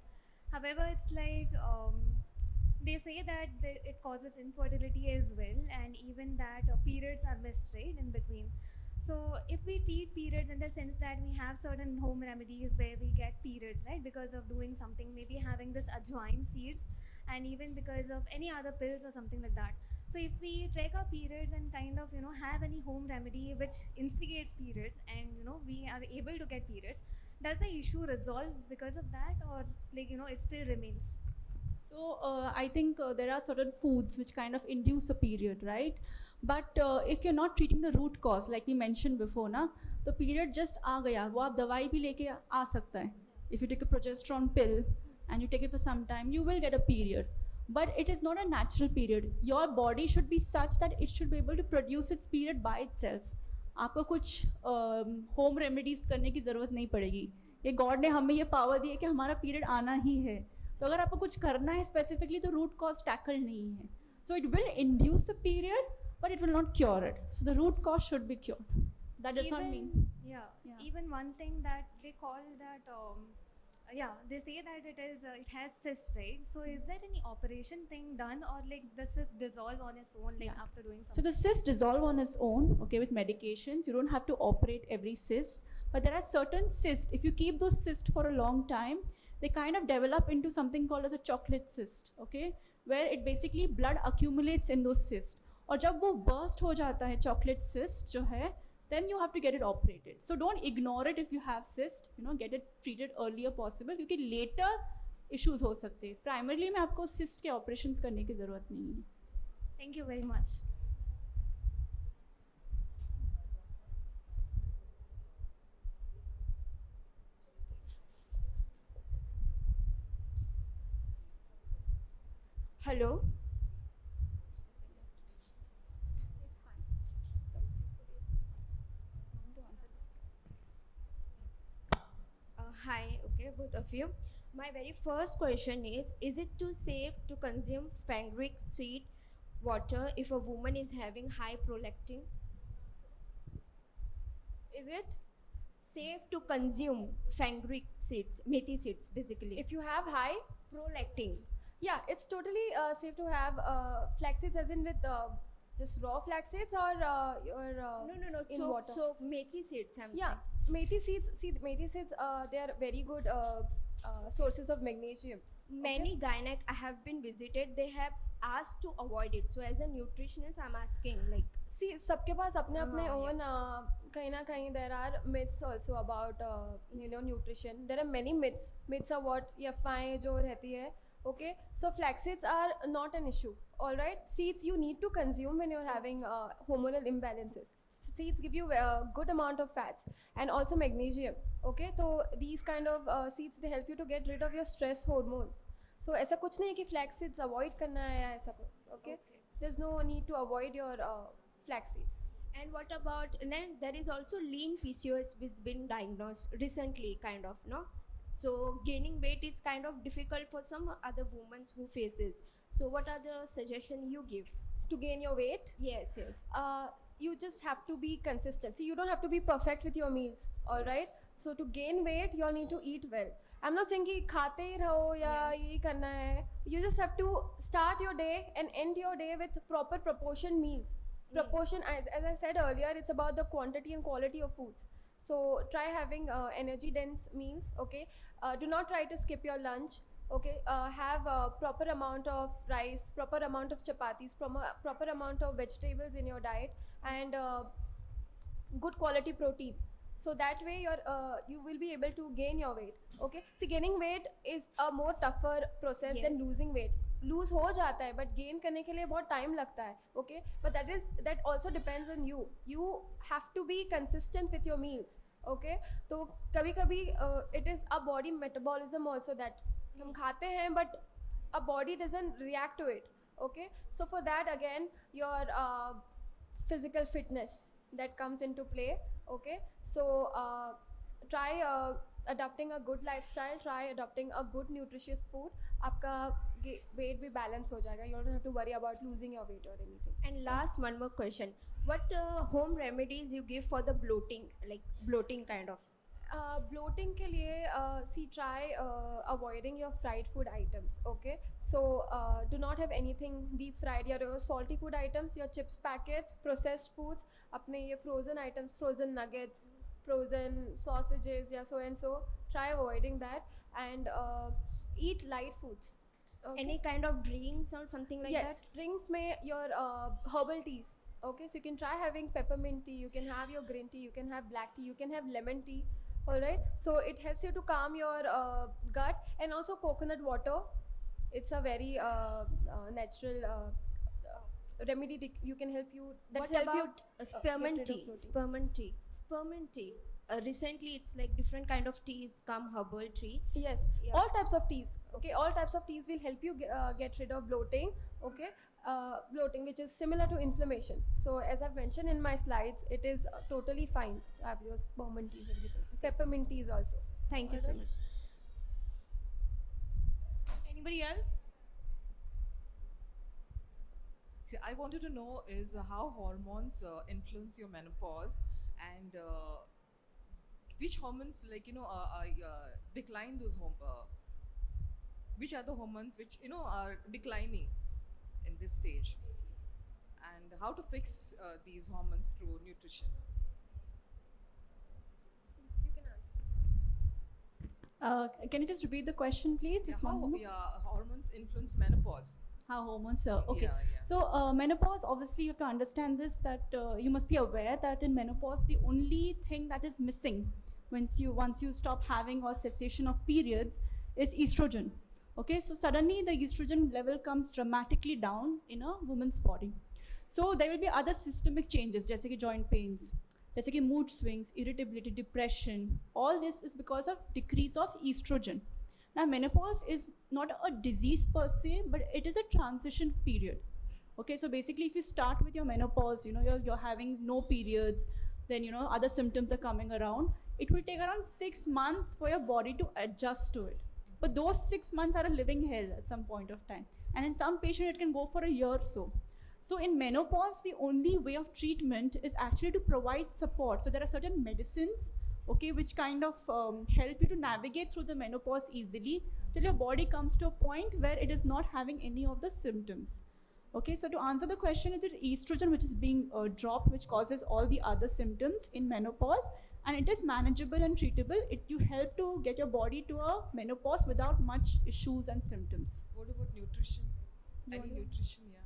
However, it's like they say that it causes infertility as well, and even that periods are missed, right, in between. So, if we treat periods in the sense that we have certain home remedies where we get periods, right, because of doing something, maybe having this ajwain seeds, and even because of any other pills or something like that. So if we track our periods and kind of have any home remedy which instigates periods, and we are able to get periods, does the issue resolve because of that, or like it still remains? So I think there are certain foods which kind of induce a period, right? But if you're not treating the root cause, like we mentioned before, na, the period just आ गया, वो आप दवाई भी लेके आ सकता है. If you take a progesterone pill and you take it for some time, you will get a period. But it is not a natural period. Your body should be such that it should be able to produce its period by itself. आपको कुछ home remedies करने की ज़रूरत नहीं पड़ेगी. ये God ने हमें ये power दी है कि हमारा period आना ही है. तो अगर आपको कुछ करना है specifically तो root cause tackle नहीं है. So it will induce a period, but it will not cure it. So the root cause should be cured. That does not mean. Yeah, Yeah. even one thing that they call that they say that it has cyst, right? So is there any operation thing done, or like the cyst dissolve on its own, like Yeah. after doing So something? the cyst dissolve on its own, okay, with medications. You don't have to operate every cyst, but there are certain cysts. If you keep those cysts for a long time, they kind of develop into something called as a chocolate cyst, okay, where it basically blood accumulates in those cysts. और जब वो burst हो जाता है chocolate cyst जो है, then you have to get it operated. So don't ignore it if you have cyst. Get it treated earlier possible, क्योंकि later issues हो सकते हैं. Primarily में आपको cyst के operations करने की ज़रूरत नहीं है. Thank you very much. Hello. Hi, okay, both of you. My very first question is it too safe to consume fenugreek seed water if a woman is having high prolactin? Is it? Safe to consume fenugreek seeds, methi seeds basically. If you have high, Prolactin. yeah, it's totally safe to have flax seeds, as in with just raw flax seeds, or your No. in So water. so methi seeds. I'm Yeah, methi seeds. See, methi seeds. They are very good sources of magnesium. saying. Many gynec I have been visited. They have asked to avoid it. So as a nutritionist, I'm asking like. See, सबके पास अपने अपने हाँ, own कहीं ना कहीं there are myths also about nutrition. There are many myths. Myths are what ये अफवाहें जो रहती है Okay, so flax seeds are not an issue. All right, seeds you need to consume when you're having hormonal imbalances. Seeds give you a good amount of fats and also magnesium. Okay, so these kind of seeds, they help you to get rid of your stress hormones. So ऐसा कुछ नहीं है कि flax seeds avoid करना है या ऐसा कुछ. Okay, there's no need to avoid your flax seeds. And what about, and then there is also lean PCOS which been diagnosed recently, kind of, no? So gaining weight is kind of difficult for some other women who faces. So what are the suggestion you give? To gain your weight, Yes, yes. you just have to be consistent. See, you don't have to be perfect with your meals, all right? So to gain weight, you all need to eat well. I'm not saying कि खाते ही रहो या ये करना है. You just have to start your day and end your day with proper proportion meals. Proportion, as I said earlier, it's about the quantity and quality of foods. So try having energy dense meals. Okay, do not try to skip your lunch. Okay, have a proper amount of rice, proper amount of chapatis, proper amount of vegetables in your diet, and good quality protein. So that way you will be able to gain your weight. Okay, see, gaining weight is a more tougher process than Yes. losing weight. Loose हो जाता है but gain करने के लिए बहुत time लगता है. Okay, but that also depends on you. You have to be consistent with your meals. Okay, तो कभी कभी it is a body metabolism also that हम खाते हैं but a body doesn't react to it. Okay, so for that again your physical fitness that comes into play. Okay, so try adopting a good lifestyle, try adopting a good nutritious food. आपका weight भी balance हो जाएगा. You don't have to worry about losing your weight or anything. And last, one more question. What home remedies you give for the bloating, like bloating kind of? Bloating के लिए see, try avoiding your fried food items. Okay, so do not have anything deep fried. Your salty food items, your chips packets, processed foods, अपने ये frozen items, frozen nuggets, frozen sausages, yeah, so and so. Try avoiding that and eat light foods. Okay? Any kind of drinks or something like Yes, that? drinks may your herbal teas. Okay, so you can try having peppermint tea, you can have your green tea, you can have black tea, you can have lemon tea. All right, so it helps you to calm your gut. And also coconut water, it's a very natural remedy you can help you that What help you about spearmint get rid of tea? bloating. Spearmint tea. Spearmint tea. Recently, it's like different kind of teas come herbal tea. Yes, Yeah. all types of teas. Okay, all types of teas will help you get rid of bloating. Okay, bloating, which is similar to inflammation. So as I've mentioned in my slides, it is totally fine to have those spearmint teas, everything. Peppermint teas also. Thank you so Alright. much. Anybody else? See, I wanted to know is how hormones influence your menopause, and which hormones, like decline those which are the hormones which are declining in this stage, and how to fix these hormones through nutrition. Yes, you can answer. Can you just repeat the question, please? Just one moment. Hormones influence menopause. How hormones? Okay. Yeah. So menopause, obviously, you have to understand this, that you must be aware that in menopause, the only thing that is missing once you stop having or cessation of periods is estrogen. Okay, so suddenly the estrogen level comes dramatically down in a woman's body. So there will be other systemic changes, जैसे कि joint pains, जैसे कि mood swings, irritability, depression. All this is because of decrease of estrogen. Now menopause is not a disease per se, but it is a transition period. Okay, so basically if you start with your menopause, you're having no periods, then other symptoms are coming around. It will take around 6 months for your body to adjust to it. But those 6 months are a living hell at some point of time. And in some patients, it can go for a year or so. So in menopause, the only way of treatment is actually to provide support. So there are certain medicines, okay, which kind of help you to navigate through the menopause easily till your body comes to a point where it is not having any of the symptoms. Okay, so to answer the question, it is estrogen which is being dropped, which causes all the other symptoms in menopause, and it is manageable and treatable. You help to get your body to a menopause without much issues and symptoms. What about nutrition? Any nutrition? Yeah.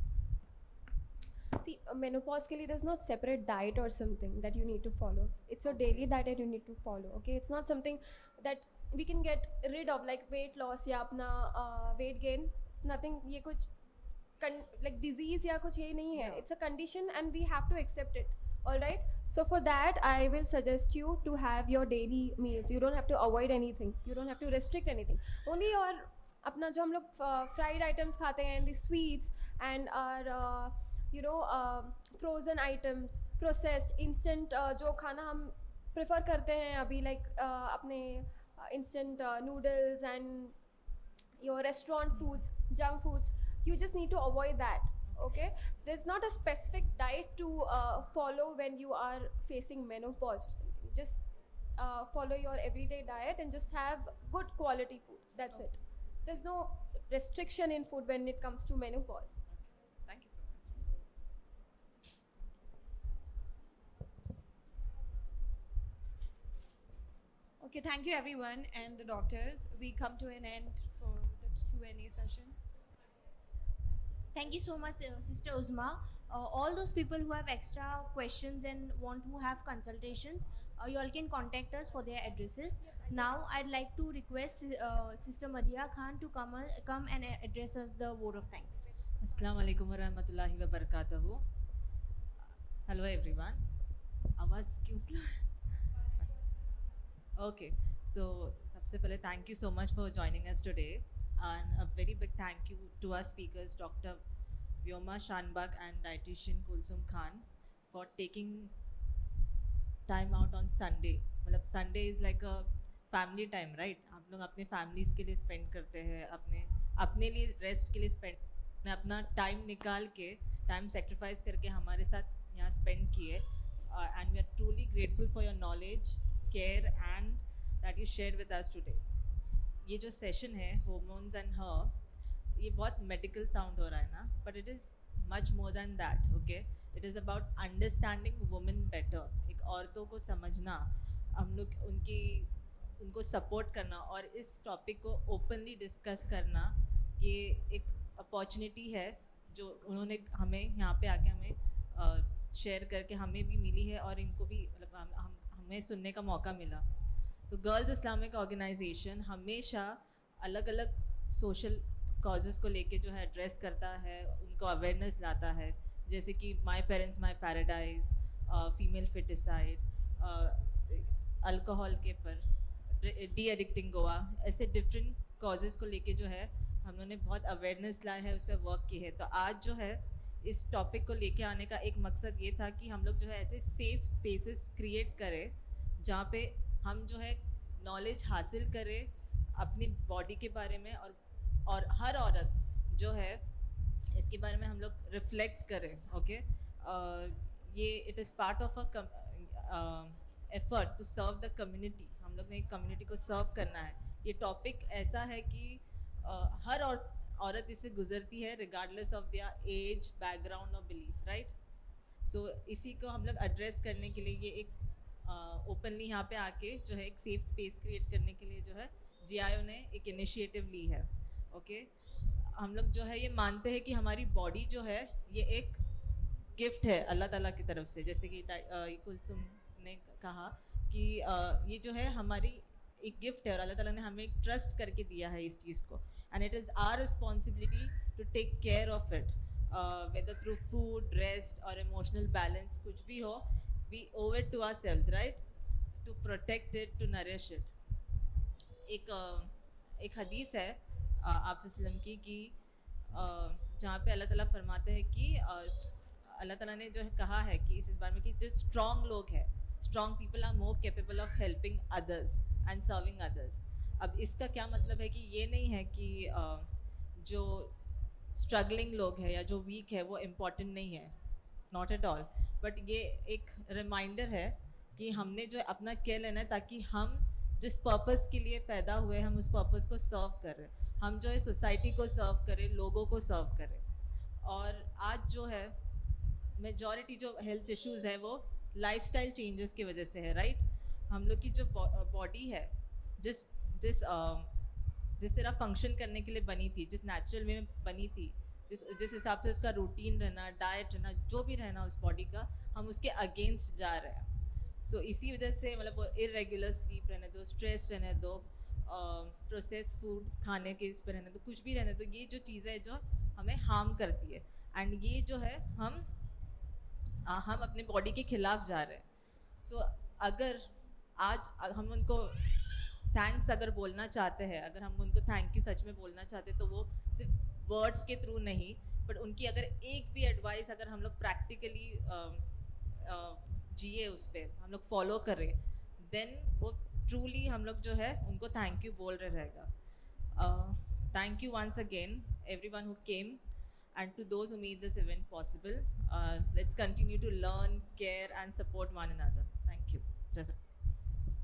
See, menopause के लिए there's not separate diet or something that you need to follow. It's your daily diet that you need to follow. Okay, it's not something that we can get rid of like weight loss या अपना weight gain. It's nothing, ये कुछ like disease या कुछ ये नहीं है. It's a condition and we have to accept it. All right. So for that, I will suggest you to have your daily meals. You don't have to avoid anything. You don't have to restrict anything. Only your अपना जो हम लोग fried items खाते हैं, the sweets and our frozen items, processed, instant जो खाना हम prefer करते हैं अभी like अपने instant noodles and your restaurant foods, junk foods, you just need to avoid that. Okay, there's not a specific diet to follow when you are facing menopause or something. Just follow your everyday diet and just have good quality food. That's it. There's no restriction in food when it comes to menopause. Thank you so much. Okay, thank you everyone and the doctors. We come to an end for the Q&A session. Thank you so much, Sister Uzma. All those people who have extra questions and want to have consultations, you all can contact us for their addresses. Now, I'd like to request Sister Madhya Khan to come and address us the vote of thanks. Assalamu alaikum wa rahmatullahi wa barakatuhu. Hello everyone. आवाज़ क्यों slow? Okay, so सबसे पहले thank you so much for joining us today. And a very big thank you to our speakers, Dr. Vyoma Shanbag and dietitian Kulsum Khan, for taking time out on Sunday. मतलब Sunday is like a family time, right? आप लोग अपने families के लिए spend करते हैं, अपने लिए rest के लिए spend, अपना time निकाल के, time sacrifice करके हमारे साथ यहाँ spend किए, and we are truly grateful for your knowledge, care, and that you shared with us today. ये जो सेशन है hormones and her, ये बहुत medical sound हो रहा है ना, but it is much more than that, okay? It is about understanding women better. एक औरतों को समझना, हम लोग उनको support करना और इस topic को openly discuss करना, ये एक opportunity है जो उन्होंने हमें यहाँ पे आके हमें share करके हमें भी मिली है और इनको भी मतलब हमें सुनने का मौका मिला. तो गर्ल्स इस्लामिक ऑर्गेनाइजेशन हमेशा अलग अलग सोशल कॉजेज़ को लेके जो है एड्रेस करता है, उनको अवेयरनेस लाता है, जैसे कि my parents my paradise, female foeticide, alcohol के पर डी एडिक्टिंग गोवा, ऐसे डिफरेंट कॉजेज़ को लेके जो है हम लोगों ने बहुत अवेयरनेस लाया है, उस पर वर्क की है. तो आज जो है इस टॉपिक को लेके आने का एक मकसद ये था कि हम लोग जो है ऐसे सेफ स्पेसेस क्रिएट करें जहाँ पे हम जो है नॉलेज हासिल करें अपनी बॉडी के बारे में और हर औरत जो है इसके बारे में हम लोग रिफ्लेक्ट करें. ओके, ये it is part of a effort to serve the community. हम लोग ने एक कम्युनिटी को सर्व करना है. ये टॉपिक ऐसा है कि हर औरत इससे गुजरती है regardless of their age, background और बिलीफ, राइट? सो इसी को हम लोग एड्रेस करने के लिए ये एक ओपनली यहाँ पे आके जो है एक सेफ स्पेस क्रिएट करने के लिए जो है GIO ने एक इनिशिएटिव ली है. ओके, हम लोग जो है ये मानते हैं कि हमारी बॉडी जो है ये एक गिफ्ट है अल्लाह ताला की तरफ से, जैसे कि कुलसुम ने कहा कि ये जो है हमारी एक गिफ्ट है और अल्लाह ताला ने हमें एक ट्रस्ट करके दिया है इस चीज़ को, and it is our responsibility to take care of it, whether through food, rest और इमोशनल बैलेंस, कुछ भी हो, we owe it to ourselves, right? To protect it, to nourish it. एक हदीस है आप सल्लम की कि जहाँ पे अल्लाह ताला फरमाते हैं कि अल्लाह ताला ने जो है कहा है कि इस बारे में कि जो स्ट्रॉन्ग लोग हैं, strong people are more capable of helping others and serving others. अब इसका क्या मतलब है कि ये नहीं है कि जो स्ट्रगलिंग लोग हैं या जो वीक है वो इम्पॉर्टेंट नहीं है, नॉट एट ऑल. बट ये एक रिमाइंडर है कि हमने जो अपना केयर लेना है ताकि हम जिस पर्पस के लिए पैदा हुए हम उस पर्पस को सर्व करें, हम जो है सोसाइटी को सर्व करें, लोगों को सर्व करें. और आज जो है मेजॉरिटी जो हेल्थ इश्यूज़ है वो लाइफस्टाइल चेंजेस की वजह से है, राइट? हम लोग की जो बॉडी है जिस तरह फंक्शन करने के लिए बनी थी, जिस नेचुरल वे में बनी थी, जिस हिसाब से उसका रूटीन रहना, डाइट रहना, जो भी रहना उस बॉडी का, हम उसके अगेंस्ट जा रहे हैं. सो इसी वजह से मतलब इरेगुलर स्लीप रहने दो, स्ट्रेस रहने दो, प्रोसेस फूड खाने के इस पर रहने दो, कुछ भी रहने दो, ये जो चीज़ें है जो हमें हार्म करती है, एंड ये जो है हम अपने बॉडी के खिलाफ जा रहे हैं। सो अगर आज हम उनको थैंक्स अगर बोलना चाहते हैं, अगर हम उनको थैंक यू सच में बोलना चाहते हैं, तो वो सिर्फ वर्ड्स के थ्रू नहीं, बट उनकी अगर एक भी एडवाइस अगर हम लोग प्रैक्टिकली जिए, उस पर हम लोग फॉलो करें, देन वो ट्रूली हम लोग जो है उनको थैंक यू बोल रहे रहेगा। Thank you once again everyone who came, and to those who made this event possible. Let's continue to learn, care and support one another. Thank you.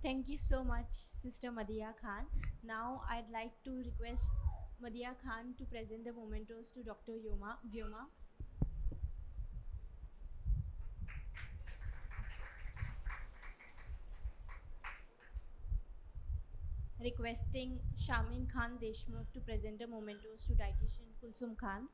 Thank you so much, Sister Madhya Khan. Now I'd like to request Madhya Khan to present the mementos to Dr. Vyoma. Requesting Shamin Khan Deshmukh to present the mementos to dietitian Kulsum Khan.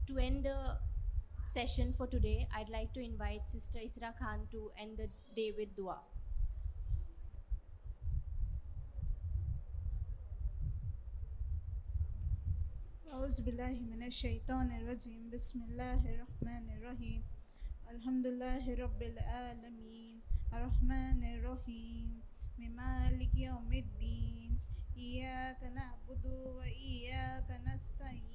To end the session for today, I'd like to invite Sister Isra Khan to end the day with dua. Auzubillahiminash-shaytanir-rajim. Bismillahir-rahmanir-rahim. Alhamdulillahi Rabbil Alameen. Ar-Rahmanir-Rahim. Maliki Yawmiddin. Iyyaka na'budu wa iyyaka nasta'in.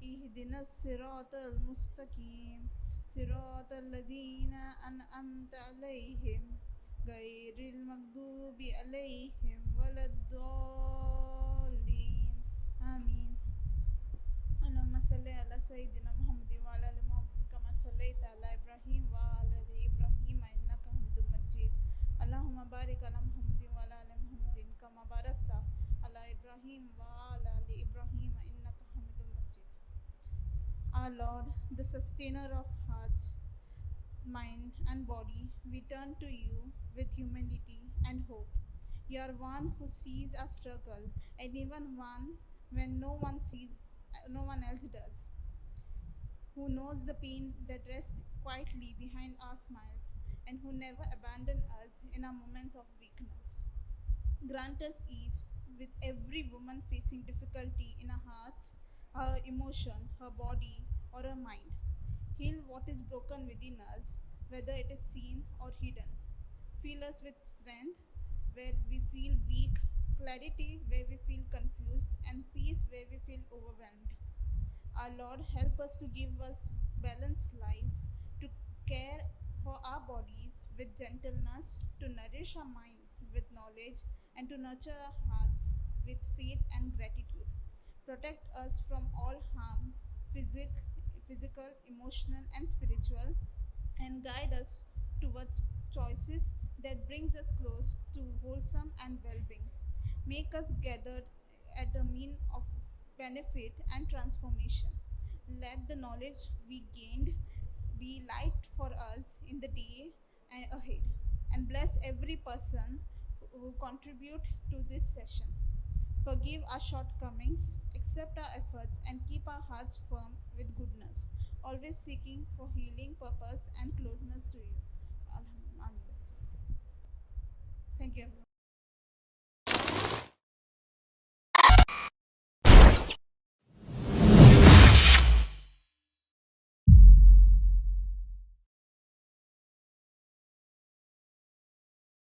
اهدنا الصراط المستقيم صراط الذين أنعمت عليهم غير المغضوب عليهم ولا الضالين آمين. اللهم صل على سيدنا محمد وعلى آل محمد كما صليت على إبراهيم وعلى آل إبراهيم إنك حميد مجيد. اللهم بارك على محمد وعلى آل محمد كما باركت على إبراهيم وعلى آل إبراهيم إنك حميد مجيد. Our Lord, the sustainer of hearts, mind and body, we turn to you with humility and hope. You are one who sees our struggle, and even one when no one else does, who knows the pain that rests quietly behind our smiles, and who never abandons us in our moments of weakness. Grant us ease with every woman facing difficulty in her hearts, her emotion, her body, or her mind. Heal what is broken within us, whether it is seen or hidden. Fill us with strength where we feel weak, clarity where we feel confused, and peace where we feel overwhelmed. Our Lord, help us to give us balanced life, to care for our bodies with gentleness, to nourish our minds with knowledge, and to nurture our hearts with faith and gratitude. Protect us from all harm, physical, emotional, and spiritual, and guide us towards choices that brings us close to wholesome and well-being. Make us gathered at the mean of benefit and transformation. Let the knowledge we gained be light for us in the day and ahead, and bless every person who contribute to this session. Forgive our shortcomings, accept our efforts, and keep our hearts firm with goodness, always seeking for healing, purpose, and closeness to you. Amen. Thank you.